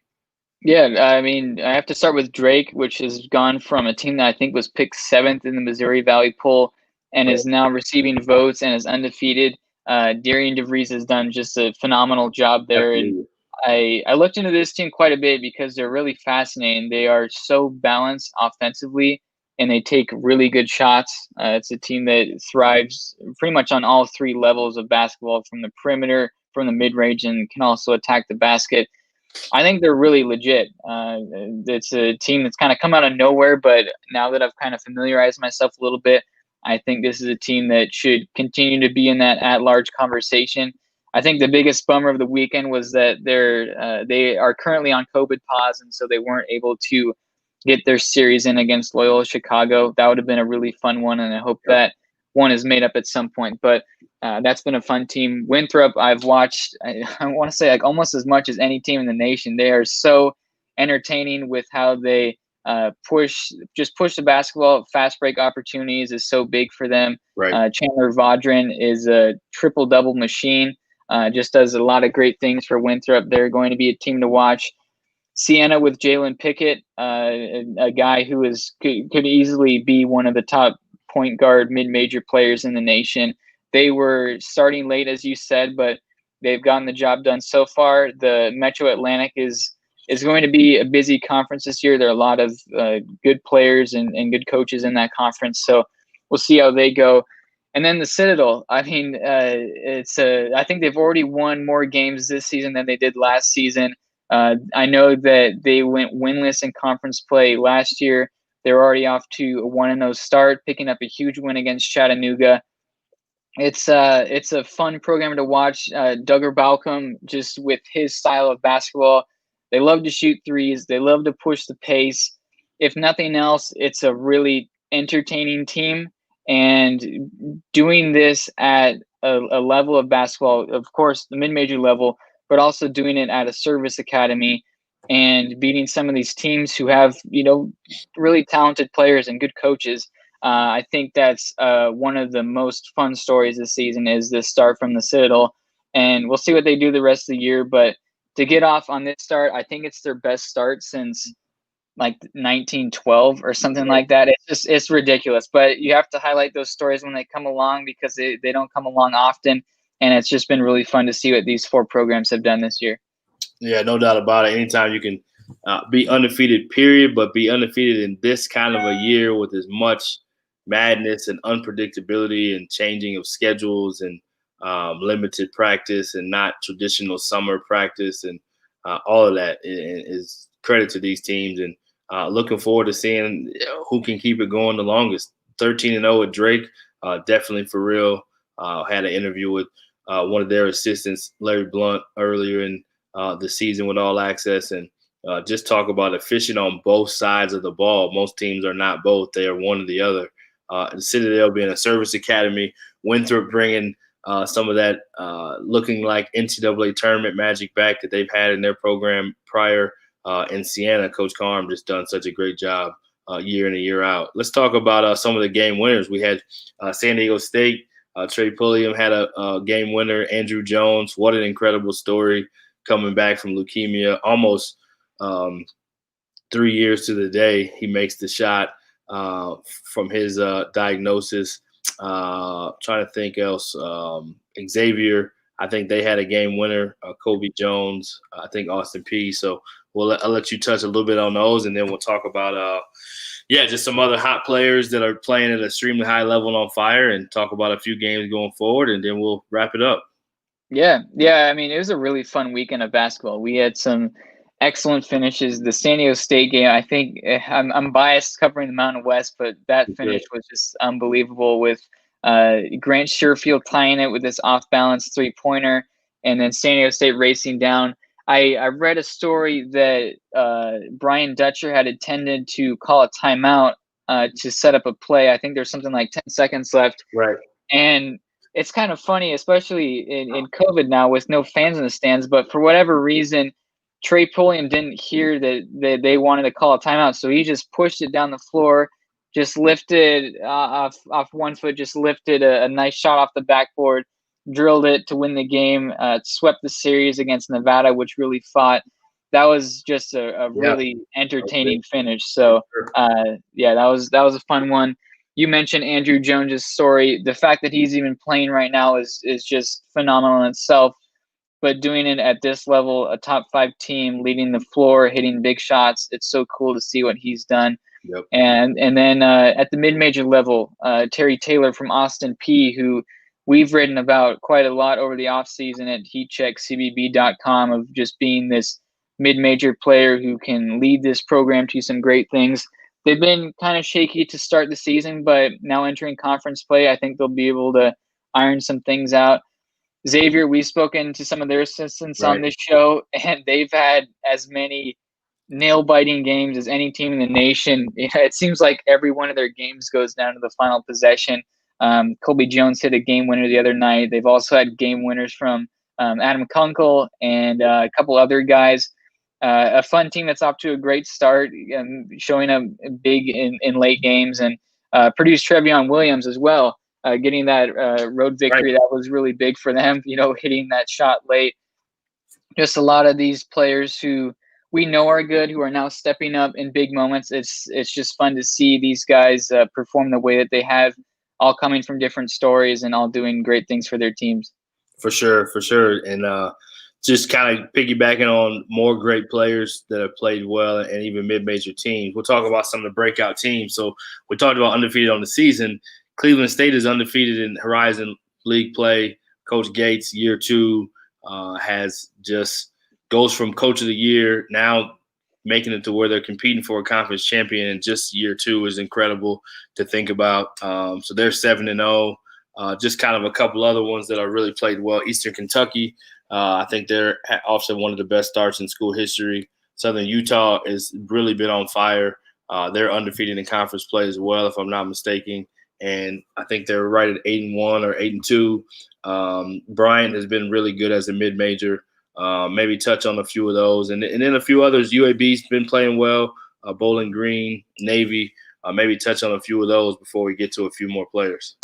Speaker 2: Yeah, I mean, I have to start with Drake, which has gone from a team that I think was picked 7th in the Missouri Valley poll and is now receiving votes and is undefeated. Darian DeVries has done just a phenomenal job there. And I looked into this team quite a bit because they're really fascinating. They are so balanced offensively, and they take really good shots. It's a team that thrives pretty much on all three levels of basketball, from the perimeter, from the mid-range, and can also attack the basket. I think they're really legit. It's a team that's kind of come out of nowhere, but now that I've kind of familiarized myself a little bit, I think this is a team that should continue to be in that at-large conversation. I think the biggest bummer of the weekend was that they are currently on COVID pause, and so they weren't able to get their series in against Loyola Chicago. That would have been a really fun one, and I hope that one is made up at some point. But that's been a fun team. Winthrop, I've watched, I want to say, like almost as much as any team in the nation. They are so entertaining with how they push the basketball. Fast break opportunities is so big for them.
Speaker 1: Right.
Speaker 2: Chandler Vaudrin is a triple-double machine. Just does a lot of great things for Winthrop. They're going to be a team to watch. Siena with Jalen Pickett, a guy who could easily be one of the top point guard mid-major players in the nation. They were starting late, as you said, but they've gotten the job done so far. The Metro Atlantic is going to be a busy conference this year. There are a lot of good players and good coaches in that conference, so we'll see how they go. And then the Citadel, I mean, I think they've already won more games this season than they did last season. I know that they went winless in conference play last year. They're already off to a 1-0 start, picking up a huge win against Chattanooga. It's a fun program to watch. Duggar Balcom, just with his style of basketball, they love to shoot threes. They love to push the pace. If nothing else, it's a really entertaining team. And doing this at a level of basketball, of course, the mid-major level, but also doing it at a service academy and beating some of these teams who have, really talented players and good coaches. I think that's one of the most fun stories this season is this start from the Citadel. And we'll see what they do the rest of the year. But to get off on this start, I think it's their best start since like 1912 or something like that. It's ridiculous. But you have to highlight those stories when they come along because they don't come along often. And it's just been really fun to see what these four programs have done this year.
Speaker 1: Yeah, no doubt about it. Anytime you can be undefeated, period, but be undefeated in this kind of a year with as much madness and unpredictability and changing of schedules and limited practice and not traditional summer practice and all of that is credit to these teams. And looking forward to seeing who can keep it going the longest. 13-0 with Drake, definitely for real. Had an interview with one of their assistants, Larry Blunt, earlier in the season with All Access, and just talk about efficient on both sides of the ball. Most teams are not both. They are one or the other. And Citadel being a service academy, Winthrop bringing some of that looking like NCAA tournament magic back that they've had in their program prior. in Siena. Coach Carm just done such a great job year in and year out. Let's talk about some of the game winners. We had San Diego State. Trey Pulliam had a game winner. Andrew Jones, what an incredible story, coming back from leukemia, almost 3 years to the day. He makes the shot from his diagnosis. Trying to think else. Xavier, I think they had a game winner. Kobe Jones, I think Austin Peay. So I'll let you touch a little bit on those, and then we'll talk about just some other hot players that are playing at an extremely high level and on fire, and talk about a few games going forward, and then we'll wrap it up.
Speaker 2: Yeah. I mean, it was a really fun weekend of basketball. We had some excellent finishes. The San Diego State game, I think I'm biased covering the Mountain West, but that finish was just unbelievable, with Grant Sherfield tying it with this off-balance three-pointer, and then San Diego State racing down. I read a story that Brian Dutcher had intended to call a timeout to set up a play. I think there's something like 10 seconds left.
Speaker 1: Right.
Speaker 2: And it's kind of funny, especially in COVID now with no fans in the stands, but for whatever reason, Trey Pulliam didn't hear that they wanted to call a timeout, so he just pushed it down the floor, just lifted off 1 foot, just lifted a nice shot off the backboard, drilled it to win the game, swept the series against Nevada, which really fought. That was just a really entertaining finish. So, that was a fun one. You mentioned Andrew Jones's story. The fact that he's even playing right now is just phenomenal in itself. But doing it at this level, a top 5 team, leading the floor, hitting big shots, it's so cool to see what he's done.
Speaker 1: Yep.
Speaker 2: And then at the mid-major level, Terry Taylor from Austin Peay, who we've written about quite a lot over the offseason at heatcheckcbb.com, of just being this mid-major player who can lead this program to some great things. They've been kind of shaky to start the season, but now entering conference play, I think they'll be able to iron some things out. Xavier, we've spoken to some of their assistants on this show, and they've had as many nail-biting games as any team in the nation. It seems like every one of their games goes down to the final possession. Kobe Jones hit a game winner the other night. They've also had game winners from Adam Kunkel and a couple other guys. A fun team that's off to a great start, showing up big in late games, and produced Trevion Williams as well. Getting that road victory, that was really big for them, hitting that shot late. Just a lot of these players who we know are good, who are now stepping up in big moments. It's just fun to see these guys perform the way that they have, all coming from different stories and all doing great things for their teams.
Speaker 1: For sure. And just kind of piggybacking on more great players that have played well, and even mid-major teams. We'll talk about some of the breakout teams. So we talked about undefeated on the season. Cleveland State is undefeated in Horizon League play. Coach Gates, year 2, has just goes from coach of the year, now making it to where they're competing for a conference champion in just year 2 is incredible to think about. So they're 7-0. Just kind of a couple other ones that are really played well. Eastern Kentucky, I think they're also one of the best starts in school history. Southern Utah has really been on fire. They're undefeated in conference play as well, if I'm not mistaken. And I think they're right at 8-1 or 8-2. Bryant has been really good as a mid-major. Maybe touch on a few of those. And then a few others. UAB's been playing well. Bowling Green, Navy. Maybe touch on a few of those before we get to a few more players.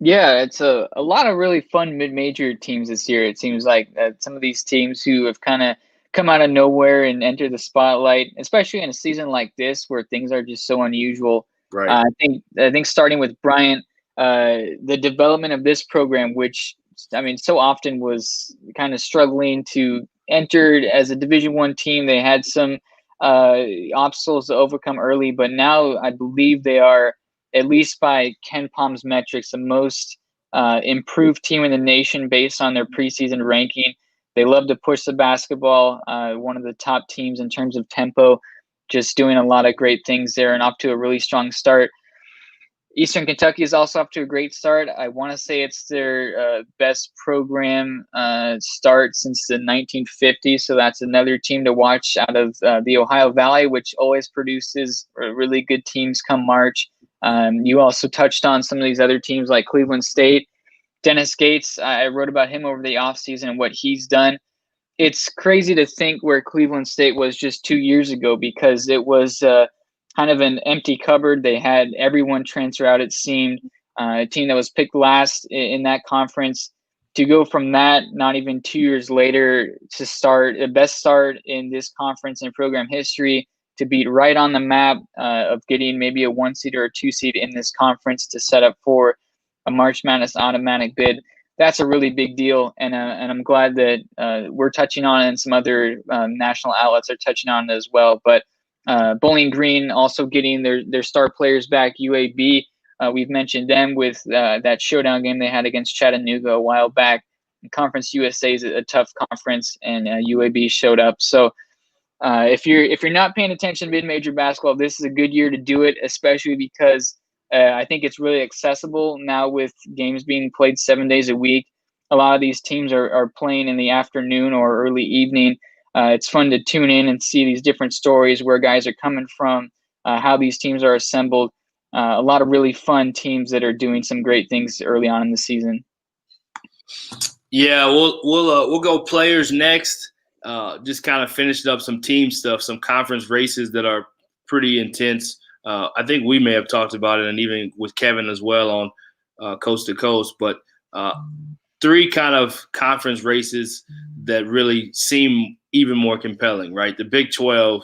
Speaker 2: Yeah, it's a lot of really fun mid-major teams this year. It seems like some of these teams who have kind of come out of nowhere and enter the spotlight, especially in a season like this where things are just so unusual.
Speaker 1: Right.
Speaker 2: I think starting with Bryant, the development of this program, which so often was kind of struggling to enter as a Division I team. They had some obstacles to overcome early, but now I believe they are, at least by Ken Palm's metrics, the most improved team in the nation based on their preseason ranking. They love to push the basketball, one of the top teams in terms of tempo, just doing a lot of great things there and off to a really strong start. Eastern Kentucky is also off to a great start. I want to say it's their best program start since the 1950s. So that's another team to watch out of the Ohio Valley, which always produces really good teams come March. You also touched on some of these other teams like Cleveland State. Dennis Gates, I wrote about him over the offseason and what he's done. it's crazy to think where Cleveland State was just 2 years ago, because it was kind of an empty cupboard. They had everyone transfer out, it seemed. A team that was picked last in that conference, to go from that not even 2 years later to start the best start in this conference in program history, to be right on the map of getting maybe a 1 seed or a 2 seed in this conference to set up for a March Madness automatic bid. That's a really big deal, and I'm glad that we're touching on it, and some other national outlets are touching on it as well. But Bowling Green also getting their star players back. UAB, we've mentioned them with that showdown game they had against Chattanooga a while back. Conference USA is a tough conference, and UAB showed up. So if you're not paying attention to mid-major basketball, this is a good year to do it, especially because I think it's really accessible now with games being played 7 days a week. A lot of these teams are playing in the afternoon or early evening. It's fun to tune in and see these different stories, where guys are coming from, how these teams are assembled. A lot of really fun teams that are doing some great things early on in the season.
Speaker 1: Yeah, we'll go players next. Just kind of finishing up some team stuff, some conference races that are pretty intense. I think we may have talked about it, and even with Kevin as well on Coast to Coast. But 3 kind of conference races that really seem even more compelling, right? The Big 12,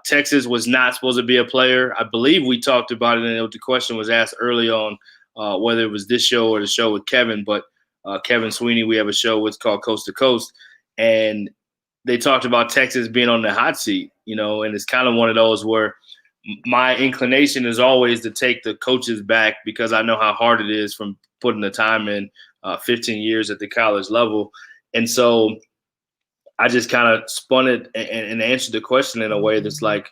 Speaker 1: Texas was not supposed to be a player. I believe we talked about it, and the question was asked early on whether it was this show or the show with Kevin. But Kevin Sweeney, we have a show with called Coast to Coast, and they talked about Texas being on the hot seat, and it's kind of one of those where my inclination is always to take the coaches back, because I know how hard it is from putting the time in 15 years at the college level. And so I just kind of spun it and answered the question in a way that's like,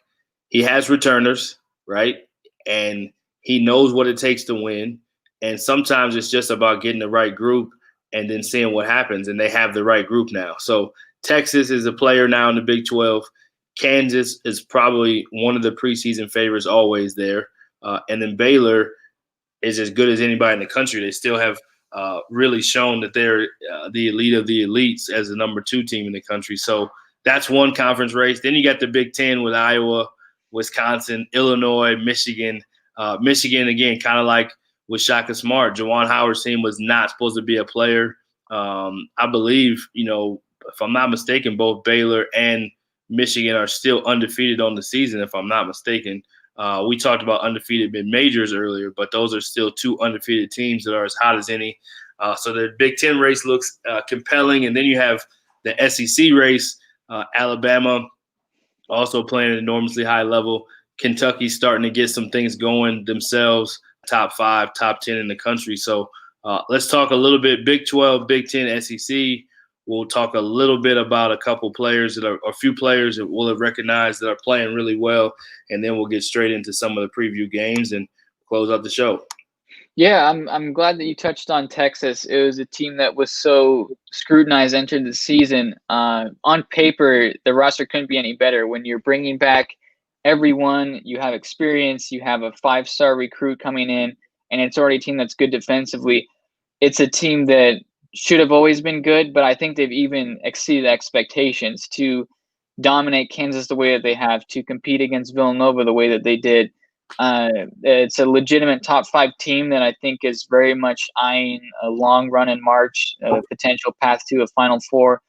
Speaker 1: he has returners, right? And he knows what it takes to win. And sometimes it's just about getting the right group and then seeing what happens. And they have the right group now. So Texas is a player now in the Big 12. Kansas is probably one of the preseason favorites always there. And then Baylor is as good as anybody in the country. They still have really shown that they're the elite of the elites as the number 2 team in the country. So that's one conference race. Then you got the Big 10 with Iowa, Wisconsin, Illinois, Michigan. Michigan, again, kind of like with Shaka Smart. Juwan Howard's team was not supposed to be a player. I believe, if I'm not mistaken, both Baylor and Michigan are still undefeated on the season, if I'm not mistaken. We talked about undefeated mid-majors earlier, but those are still 2 undefeated teams that are as hot as any. So the Big Ten race looks compelling. And then you have the SEC race, Alabama also playing at an enormously high level. Kentucky's starting to get some things going themselves, top 5, top 10 in the country. So let's talk a little bit Big 12, Big 10, SEC. We'll talk a little bit about a couple players a few players that we'll have recognized that are playing really well, and then we'll get straight into some of the preview games and close out the show.
Speaker 2: Yeah, I'm glad that you touched on Texas. It was a team that was so scrutinized entering the season. On paper, the roster couldn't be any better. When you're bringing back everyone, you have experience, you have a 5-star recruit coming in, and it's already a team that's good defensively. It's a team that should have always been good, but I think they've even exceeded expectations to dominate Kansas the way that they have, to compete against Villanova the way that they did. It's a legitimate top 5 team that I think is very much eyeing a long run in March, a potential path to a Final Four.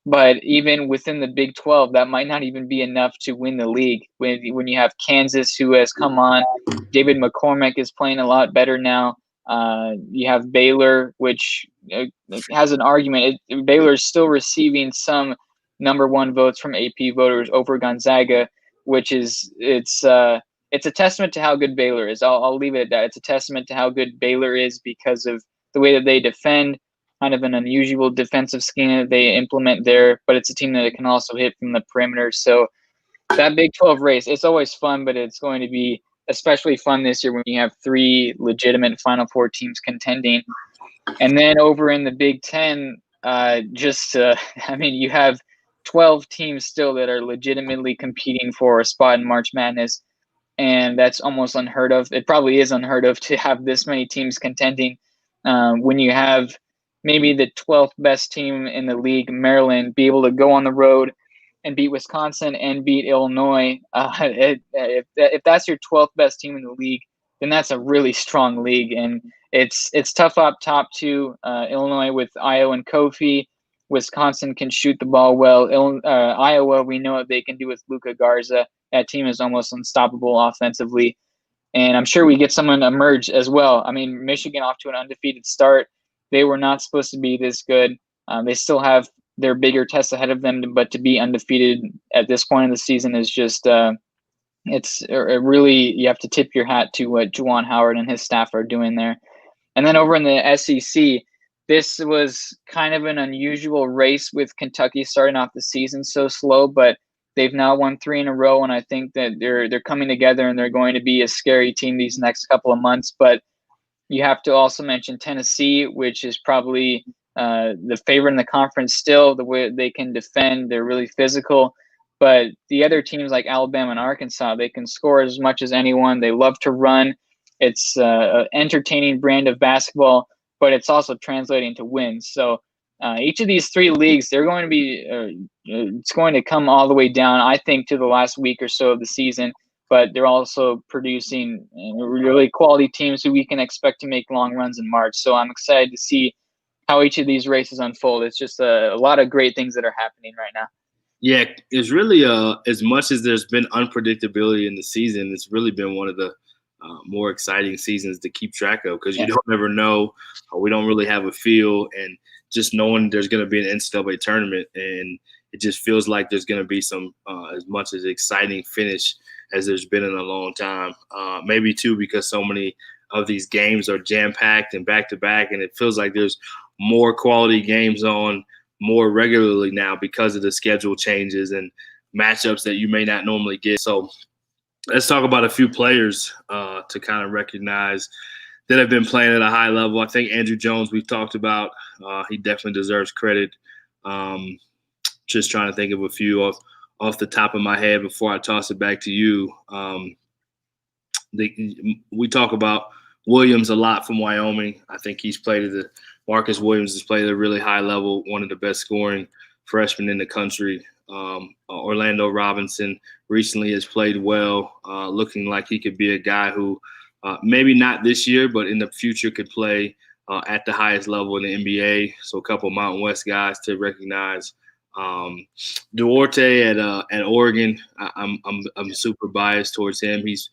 Speaker 2: But even within the Big 12, that might not even be enough to win the league. When you have Kansas, who has come on, David McCormack is playing a lot better now. You have Baylor, which has an argument. Baylor is still receiving some number 1 votes from AP voters over Gonzaga, which is it's a testament to how good Baylor is. I'll leave it at that. It's a testament to how good Baylor is because of the way that they defend, kind of an unusual defensive scheme that they implement there. But it's a team that can also hit from the perimeter. So that Big 12 race, it's always fun, but it's going to be especially fun this year when you have 3 legitimate Final Four teams contending. And then over in the Big 10, you have 12 teams still that are legitimately competing for a spot in March Madness, and that's almost unheard of. It probably is unheard of to have this many teams contending. When you have maybe the 12th best team in the league, Maryland, be able to go on the road and beat Wisconsin and beat Illinois. If that's your 12th best team in the league, then that's a really strong league. And it's tough up top too. Illinois with Iowa and Kofi. Wisconsin can shoot the ball well. Iowa, we know what they can do with Luka Garza. That team is almost unstoppable offensively. And I'm sure we get someone emerge as well. I mean, Michigan off to an undefeated start. They were not supposed to be this good. They still have their bigger tests ahead of them, but to be undefeated at this point in the season is just it's really, you have to tip your hat to what Juwan Howard and his staff are doing there. And then over in the SEC, this was kind of an unusual race with Kentucky starting off the season so slow, but they've now won 3 in a row, and I think that they're coming together and they're going to be a scary team these next couple of months. But you have to also mention Tennessee, which is probably the favorite in the conference still. The way they can defend, they're really physical. But the other teams like Alabama and Arkansas, they can score as much as anyone. They love to run. It's an entertaining brand of basketball, but it's also translating to wins. So each of these 3 leagues, they're going to be it's going to come all the way down, I think, to the last week or so of the season. But they're also producing really quality teams who we can expect to make long runs in March. So I'm excited to see how each of these races unfold. It's just a lot of great things that are happening right now.
Speaker 1: Yeah, it's really as much as there's been unpredictability in the season, it's really been one of the more exciting seasons to keep track of, because you don't ever know. We don't really have a feel, and just knowing there's going to be an NCAA tournament, and it just feels like there's going to be some as much as exciting finish as there's been in a long time. Maybe too, because so many of these games are jam-packed and back-to-back, and it feels like there's more quality games on more regularly now because of the schedule changes and matchups that you may not normally get. So let's talk about a few players to kind of recognize that have been playing at a high level. I think Andrew Jones, we've talked about. He definitely deserves credit. Just trying to think of a few off the top of my head before I toss it back to you. We talk about Williams a lot from Wyoming. I think he's played at the – Marcus Williams has played at a really high level, one of the best scoring freshmen in the country. Orlando Robinson recently has played well, looking like he could be a guy who maybe not this year, but in the future could play at the highest level in the NBA. So a couple of Mountain West guys to recognize. Duarte at Oregon, I'm super biased towards him. He's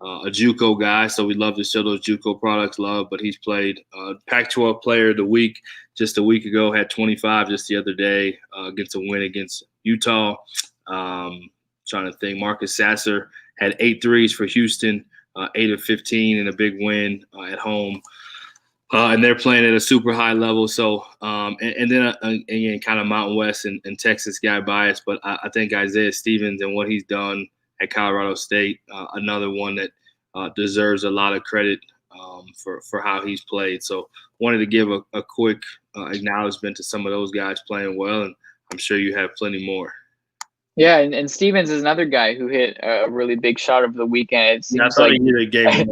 Speaker 1: a JUCO guy, so we'd love to show those JUCO products love, but he's played Pac-12 Player of the Week just a week ago, had 25 just the other day against a win against Utah. Trying to think, Marcus Sasser had 8 threes for Houston, 8 of 15 in a big win at home. And they're playing at a super high level. So, and then again, kind of Mountain West and Texas guy bias, but I think Isaiah Stevens and what he's done at Colorado State, another one that deserves a lot of credit for how he's played. So wanted to give a quick acknowledgement to some of those guys playing well, and I'm sure you have plenty more.
Speaker 2: Yeah, and Stevens is another guy who hit a really big shot over the weekend. It seems
Speaker 1: like he hit a game.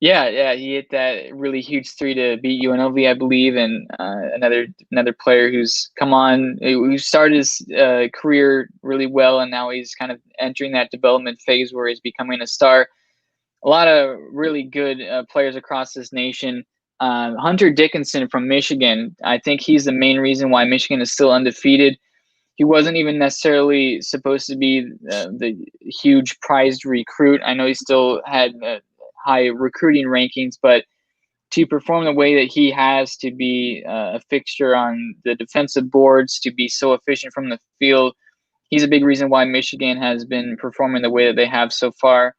Speaker 2: Yeah, he hit that really huge 3 to beat UNLV, I believe, and another player who's come on, who started his career really well, and now he's kind of entering that development phase where he's becoming a star. A lot of really good players across this nation. Hunter Dickinson from Michigan, I think he's the main reason why Michigan is still undefeated. He wasn't even necessarily supposed to be the huge prized recruit. I know he still had high recruiting rankings, but to perform the way that he has, to be a fixture on the defensive boards, to be so efficient from the field, he's a big reason why Michigan has been performing the way that they have so far.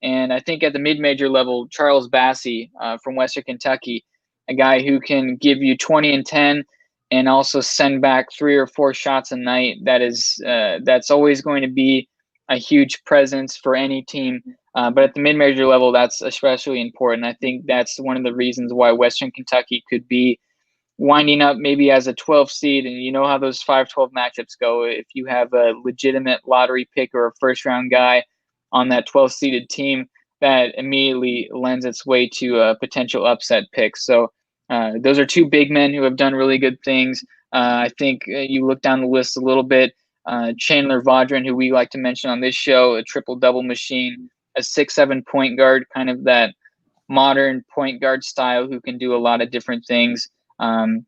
Speaker 2: And I think at the mid-major level, Charles Bassey from Western Kentucky, a guy who can give you 20 and 10 and also send back 3 or 4 shots a night. That's always going to be a huge presence for any team. But at the mid-major level, that's especially important. I think that's one of the reasons why Western Kentucky could be winding up maybe as a 12 seed. And you know how those 5-12 matchups go. If you have a legitimate lottery pick or a first-round guy on that 12-seeded team, that immediately lends its way to a potential upset pick. So Those are two big men who have done really good things. I think you look down the list a little bit. Chandler Vaudrin, who we like to mention on this show, a triple-double machine, a 6'7" point guard, kind of that modern point guard style who can do a lot of different things. And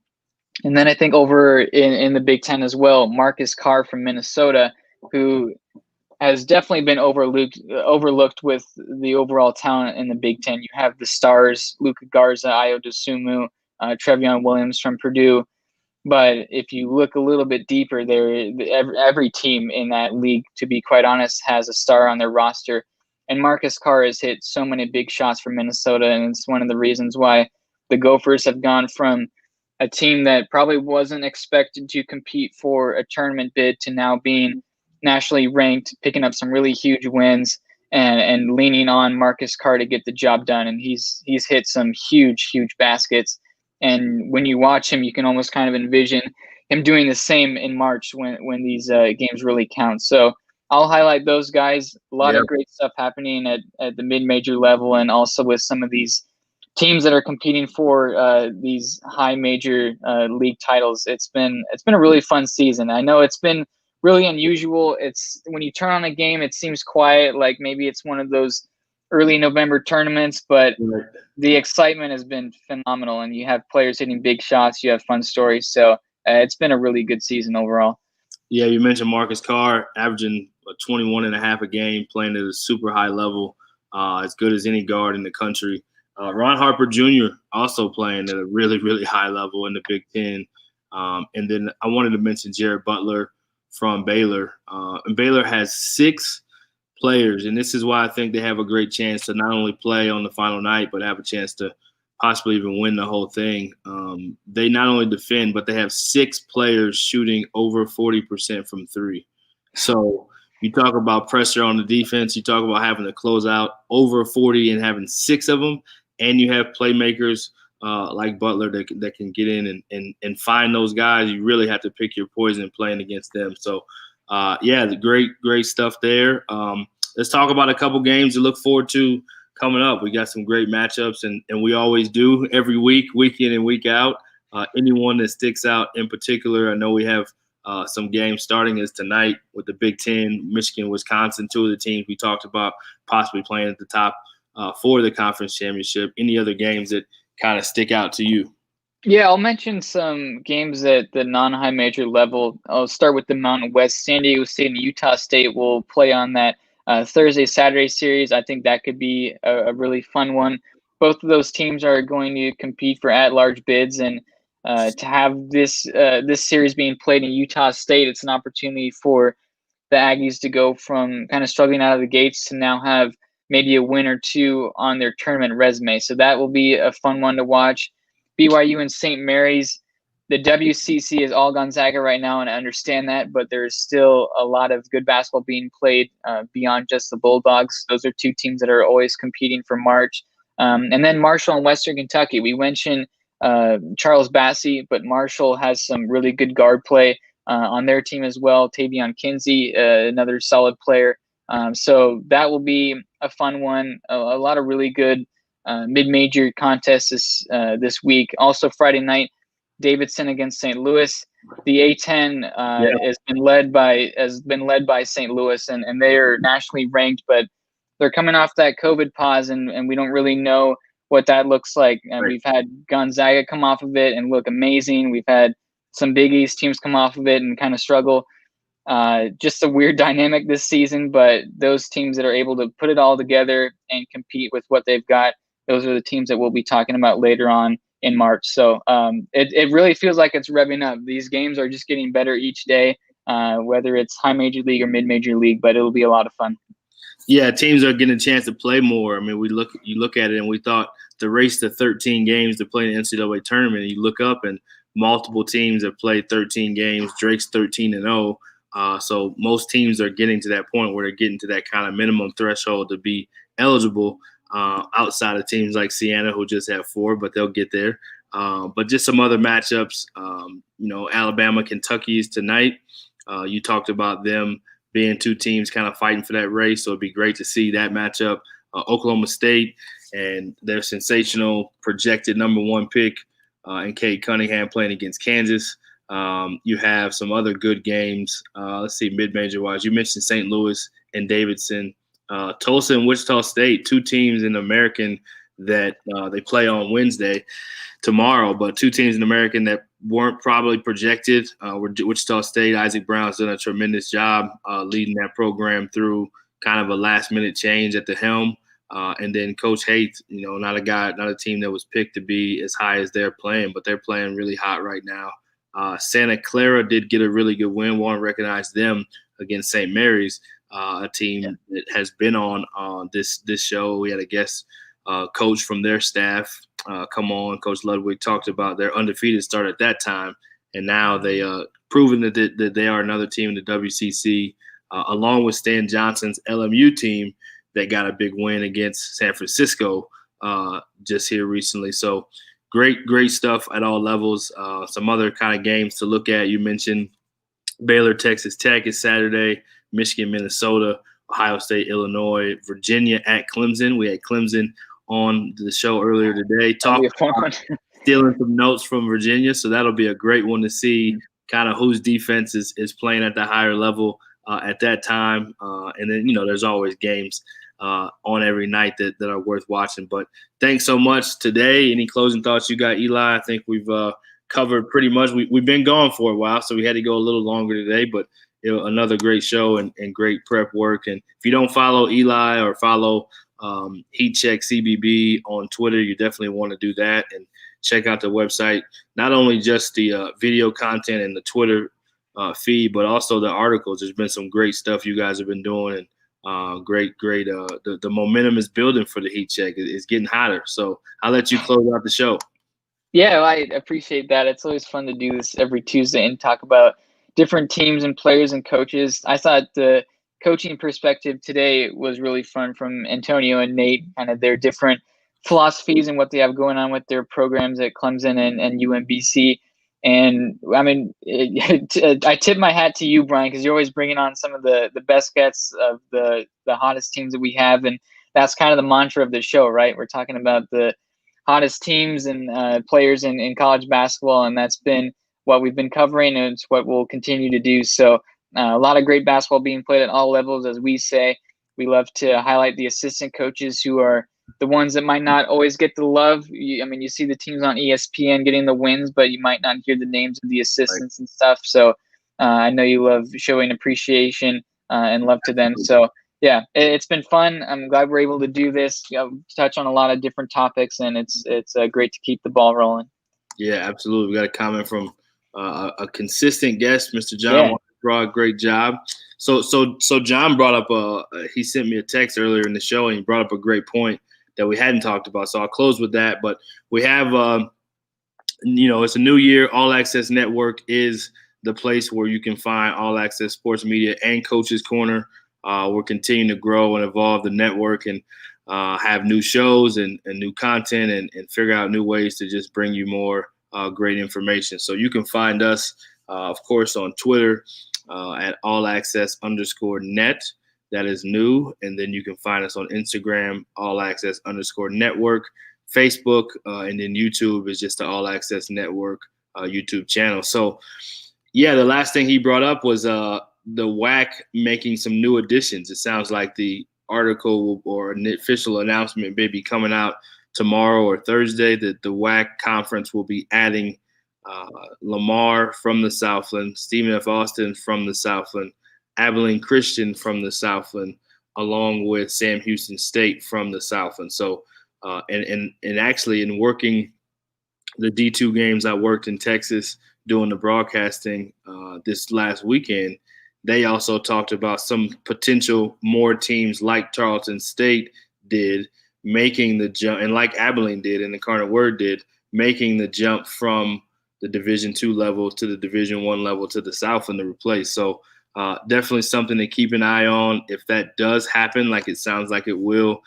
Speaker 2: then I think over in the Big Ten as well, Marcus Carr from Minnesota, who has definitely been overlooked with the overall talent in the Big Ten. You have the stars, Luka Garza, Ayo Dosunmu, Trevion Williams from Purdue. But if you look a little bit deeper, every team in that league, to be quite honest, has a star on their roster. And Marcus Carr has hit so many big shots for Minnesota, and it's one of the reasons why the Gophers have gone from a team that probably wasn't expected to compete for a tournament bid to now being nationally ranked, picking up some really huge wins, and leaning on Marcus Carr to get the job done. And he's hit some huge baskets. And when you watch him, you can almost kind of envision him doing the same in March when these games really count. So I'll highlight those guys. A lot of great stuff happening at the mid-major level, and also with some of these teams that are competing for these high major league titles. It's been a really fun season. I know it's been really unusual. It's when you turn on a game, it seems quiet, like maybe it's one of those early November tournaments, but the excitement has been phenomenal, and you have players hitting big shots. You have fun stories. So it's been a really good season overall.
Speaker 1: Yeah, you mentioned Marcus Carr averaging 21 and a half a game, playing at a super high level, as good as any guard in the country. Ron Harper Jr. also playing at a really, really high level in the Big Ten. And then I wanted to mention Jared Butler from Baylor. And Baylor has 6 players, and this is why I think they have a great chance to not only play on the final night, but have a chance to possibly even win the whole thing. They not only defend, but they have 6 players shooting over 40% from 3. So you talk about pressure on the defense. You talk about having to close out over 40 and having 6 of them, and you have playmakers like Butler that can get in and find those guys. You really have to pick your poison playing against them. So, the great stuff there. Let's talk about a couple games to look forward to coming up. We got some great matchups, and we always do every week, week in and week out. Anyone that sticks out in particular, I know we have some games starting is tonight with the Big Ten, Michigan, Wisconsin, 2 of the teams we talked about possibly playing at the top for the conference championship. Any other games that kind of stick out to you?
Speaker 2: Yeah, I'll mention some games at the non-high major level. I'll start with the Mountain West. San Diego State and Utah State will play on that Thursday-Saturday series. I think that could be a really fun one. Both of those teams are going to compete for at-large bids, and to have this series being played in Utah State, it's an opportunity for the Aggies to go from kind of struggling out of the gates to now have maybe a win or 2 on their tournament resume. So that will be a fun one to watch. BYU and St. Mary's. The WCC is all Gonzaga right now, and I understand that, but there's still a lot of good basketball being played beyond just the Bulldogs. Those are 2 teams that are always competing for March. And then Marshall and Western Kentucky. We mentioned Charles Bassey, but Marshall has some really good guard play on their team as well. Tavion Kinsey, another solid player. So that will be a fun one. A lot of really good mid-major contests this week. Also Friday night, Davidson against St. Louis. The A10 has been led by St. Louis, and they are nationally ranked, but they're coming off that COVID pause, and we don't really know what that looks like. And we've had Gonzaga come off of it and look amazing. We've had some Big East teams come off of it and kind of struggle. Just a weird dynamic this season, but those teams that are able to put it all together and compete with what they've got, those are the teams that we'll be talking about later on in March. So it really feels like it's revving up. These games are just getting better each day, whether it's high major league or mid-major league, but it'll be a lot of fun.
Speaker 1: Yeah, teams are getting a chance to play more. I mean, you look at it, and we thought the race to 13 games to play in the NCAA tournament, you look up and multiple teams have played 13 games. Drake's 13-0. So most teams are getting to that point where they're getting to that kind of minimum threshold to be eligible, outside of teams like Siena, who just have 4, but they'll get there. But just some other matchups, Alabama, Kentucky is tonight. You talked about them being 2 teams kind of fighting for that race, so it'd be great to see that matchup. Oklahoma State and their sensational projected number 1 pick, and Cade Cunningham playing against Kansas. You have some other good games. Let's see, mid-major wise. You mentioned St. Louis and Davidson. Tulsa and Wichita State, two teams in the American that they play on Wednesday tomorrow, but two teams in the American that weren't probably projected. Wichita State, Isaac Brown's done a tremendous job leading that program through kind of a last-minute change at the helm. And then Coach Haith, not a team that was picked to be as high as they're playing, but they're playing really hot right now. Santa Clara did get a really good win. Want to recognize them against St. Mary's, a team that has been on this show. We had a guest coach from their staff come on. Coach Ludwig talked about their undefeated start at that time, and now they proven that they are another team in the WCC, along with Stan Johnson's LMU team that got a big win against San Francisco just here recently. So great stuff at all levels. Some other kind of games to look at. You mentioned Baylor, Texas Tech is Saturday, Michigan, Minnesota, Ohio State, Illinois, Virginia at Clemson. We had Clemson on the show earlier today, talking about stealing some notes from Virginia. So that'll be a great one to see kind of whose defense is playing at the higher level at that time. And then, there's always games on every night that are worth watching. But thanks so much today. Any closing thoughts you got, Eli? I think we've covered pretty much. We've been going for a while, so we had to go a little longer today, but another great show and great prep work. And if you don't follow Eli or follow Heat Check CBB on Twitter, you definitely want to do that and check out the website. Not only just the video content and the Twitter feed, but also the articles. There's been some great stuff you guys have been doing, and great. The momentum is building for the Heat Check. It's getting hotter. So I'll let you close out the show.
Speaker 2: Yeah, well, I appreciate that. It's always fun to do this every Tuesday and talk about different teams and players and coaches. I thought the coaching perspective today was really fun from Antonio and Nate, kind of their different philosophies and what they have going on with their programs at Clemson and UMBC. And I mean, I tip my hat to you, Brian, because you're always bringing on some of the best guests of the hottest teams that we have. And that's kind of the mantra of the show, right? We're talking about the hottest teams and players in college basketball. And that's been what we've been covering, and it's what we'll continue to do. So a lot of great basketball being played at all levels, as we say. We love to highlight the assistant coaches who are the ones that might not always get the love. You see the teams on ESPN getting the wins, but you might not hear the names of the assistants and stuff. So I know you love showing appreciation and love to them. So yeah, it's been fun. I'm glad we're able to do this, touch on a lot of different topics, and it's great to keep the ball rolling.
Speaker 1: Yeah, absolutely. We got a comment from a consistent guest, Mr. John Broad. Great job. So John brought up he sent me a text earlier in the show, and he brought up a great point that we hadn't talked about. So I'll close with that. But we have, it's a new year. All Access Network is the place where you can find All Access Sports Media and Coach's Corner. We're continuing to grow and evolve the network and have new shows and new content and figure out new ways to just bring you more great information. So you can find us, of course, on Twitter at allaccess_net. That is new. And then you can find us on Instagram, allaccess_network, Facebook, and then YouTube is just the All Access Network YouTube channel. So, yeah, the last thing he brought up was the WAC making some new additions. It sounds like the article or an official announcement may be coming out tomorrow or Thursday that the WAC conference will be adding Lamar from the Southland, Stephen F. Austin from the Southland, Abilene Christian from the Southland, along with Sam Houston State from the Southland. So, and actually in working the D2 games, I worked in Texas doing the broadcasting this last weekend. They also talked about some potential more teams like Tarleton State did making the jump, and like Abilene did and the Incarnate Word did, making the jump from the Division II level to the Division I level to the Southland to replace. So definitely something to keep an eye on. If that does happen, like it sounds like it will,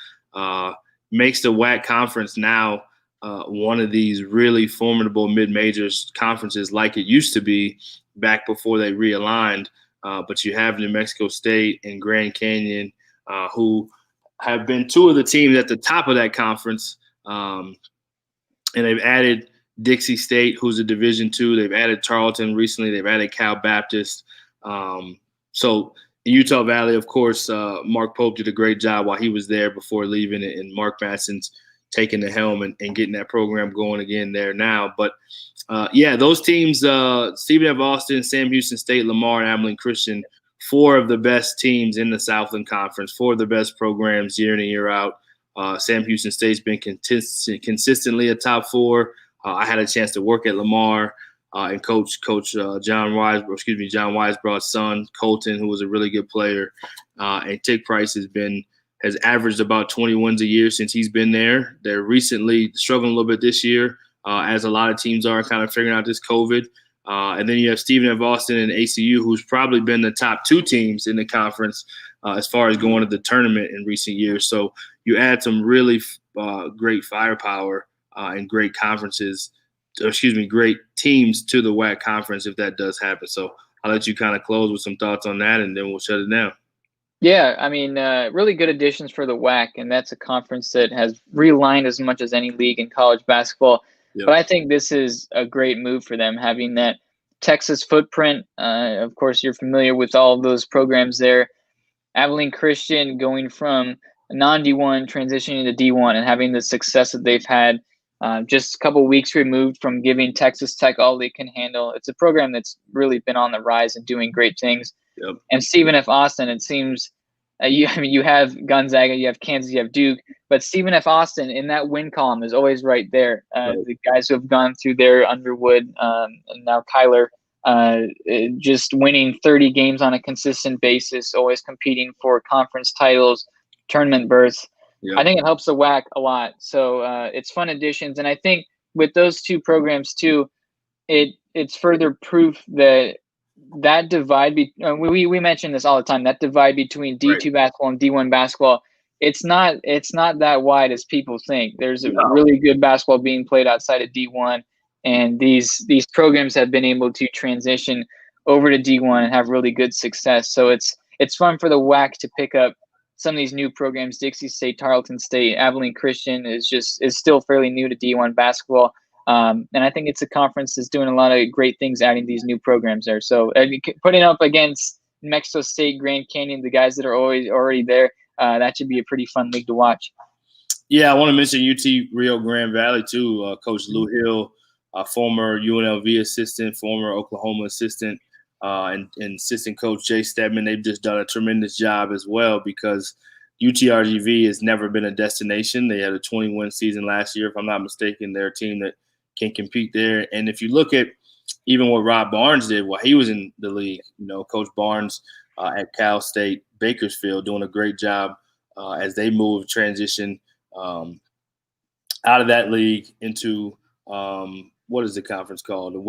Speaker 1: makes the WAC conference now one of these really formidable mid-majors conferences like it used to be back before they realigned. But you have New Mexico State and Grand Canyon who have been two of the teams at the top of that conference. And they've added Dixie State, who's a Division II. They've added Tarleton recently. They've added Cal Baptist. So in Utah Valley, of course, Mark Pope did a great job while he was there before leaving, and Mark Matson's taking the helm and getting that program going again there now. But, those teams, Stephen F. Austin, Sam Houston State, Lamar, and Abilene Christian, 4 of the best teams in the Southland Conference, 4 of the best programs year in and year out. Sam Houston State's been consistently a top 4. I had a chance to work at Lamar and coach John Weisbrot's son, Colton, who was a really good player. And Tick Price has averaged about 20 wins a year since he's been there. They're recently struggling a little bit this year, as a lot of teams are kind of figuring out this COVID. And then you have Stephen F. Austin and ACU, who's probably been the top 2 teams in the conference as far as going to the tournament in recent years. So you add some really great firepower and great great teams to the WAC conference if that does happen. So I'll let you kind of close with some thoughts on that, and then we'll shut it down.
Speaker 2: Yeah, I mean, really good additions for the WAC, and that's a conference that has realigned as much as any league in college basketball. Yep. But I think this is a great move for them, having that Texas footprint. Of course, you're familiar with all of those programs there. Abilene Christian going from non-D1 transitioning to D1 and having the success that they've had. Just a couple of weeks removed from giving Texas Tech all they can handle. It's a program that's really been on the rise and doing great things.
Speaker 1: Yep.
Speaker 2: And Stephen F. Austin, it seems you have Gonzaga, you have Kansas, you have Duke, but Stephen F. Austin in that win column is always right there. The guys who have gone through there, Underwood and now Kyler, just winning 30 games on a consistent basis, always competing for conference titles, tournament berths.
Speaker 1: Yep.
Speaker 2: I think it helps the WAC a lot. So it's fun additions. And I think with those 2 programs too, it's further proof that divide we mention this all the time, that divide between D2 basketball and D1 basketball, it's not that wide as people think. There's a really good basketball being played outside of D1, and these programs have been able to transition over to D1 and have really good success. So it's fun for the WAC to pick up some of these new programs. Dixie State, Tarleton State, Abilene Christian is still fairly new to D1 basketball. And I think it's a conference that's doing a lot of great things, adding these new programs there. So putting up against New Mexico State, Grand Canyon, the guys that are already there, that should be a pretty fun league to watch.
Speaker 1: Yeah, I want to mention UT Rio Grande Valley too. Coach Lou Hill, former UNLV assistant, former Oklahoma assistant, and assistant coach Jay Stedman. They've just done a tremendous job as well, because UTRGV has never been a destination. They had a 20-win season last year, if I'm not mistaken. They're a team that can compete there. And if you look at even what Rob Barnes did while he was in the league, Coach Barnes at Cal State Bakersfield doing a great job as they transition out of that league into what is the conference called? The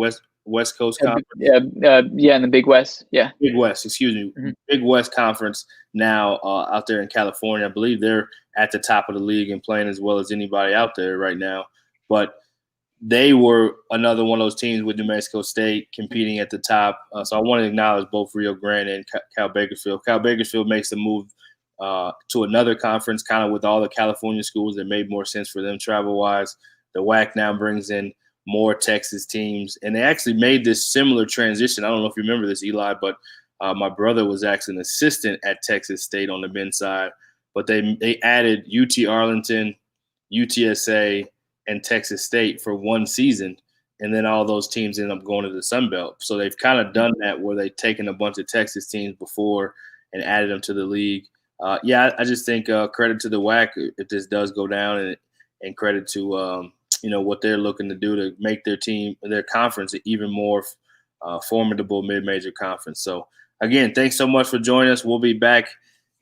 Speaker 1: West Coast Conference?
Speaker 2: Yeah, in the Big West. Yeah.
Speaker 1: Big West, excuse me. Mm-hmm. Big West Conference now out there in California. I believe they're at the top of the league and playing as well as anybody out there right now. But they were another one of those teams with New Mexico State competing at the top. So I want to acknowledge both Rio Grande and Cal Bakersfield. Cal Bakersfield makes the move to another conference, kind of with all the California schools that made more sense for them travel-wise. The WAC now brings in more Texas teams. And they actually made this similar transition. I don't know if you remember this, Eli, but my brother was actually an assistant at Texas State on the men's side. But they added UT Arlington, UTSA, and Texas State for one season, and then all those teams end up going to the Sun Belt. So they've kind of done that where they've taken a bunch of Texas teams before and added them to the league. I just think credit to the WAC if this does go down, and credit to what they're looking to do to make their conference an even more formidable mid-major conference. So again, thanks so much for joining us. We'll be back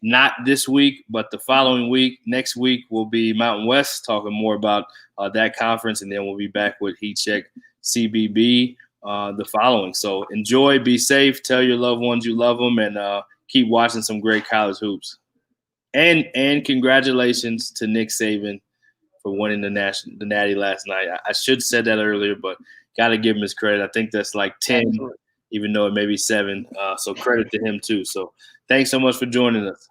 Speaker 1: not this week, but the following week. Next week will be Mountain West, talking more about that conference, and then we'll be back with Heat Check CBB the following. So enjoy, be safe, tell your loved ones you love them, and keep watching some great college hoops. And congratulations to Nick Saban for winning the Natty last night. I should have said that earlier, but got to give him his credit. I think that's like 10, even though it may be 7. So credit to him too. So thanks so much for joining us.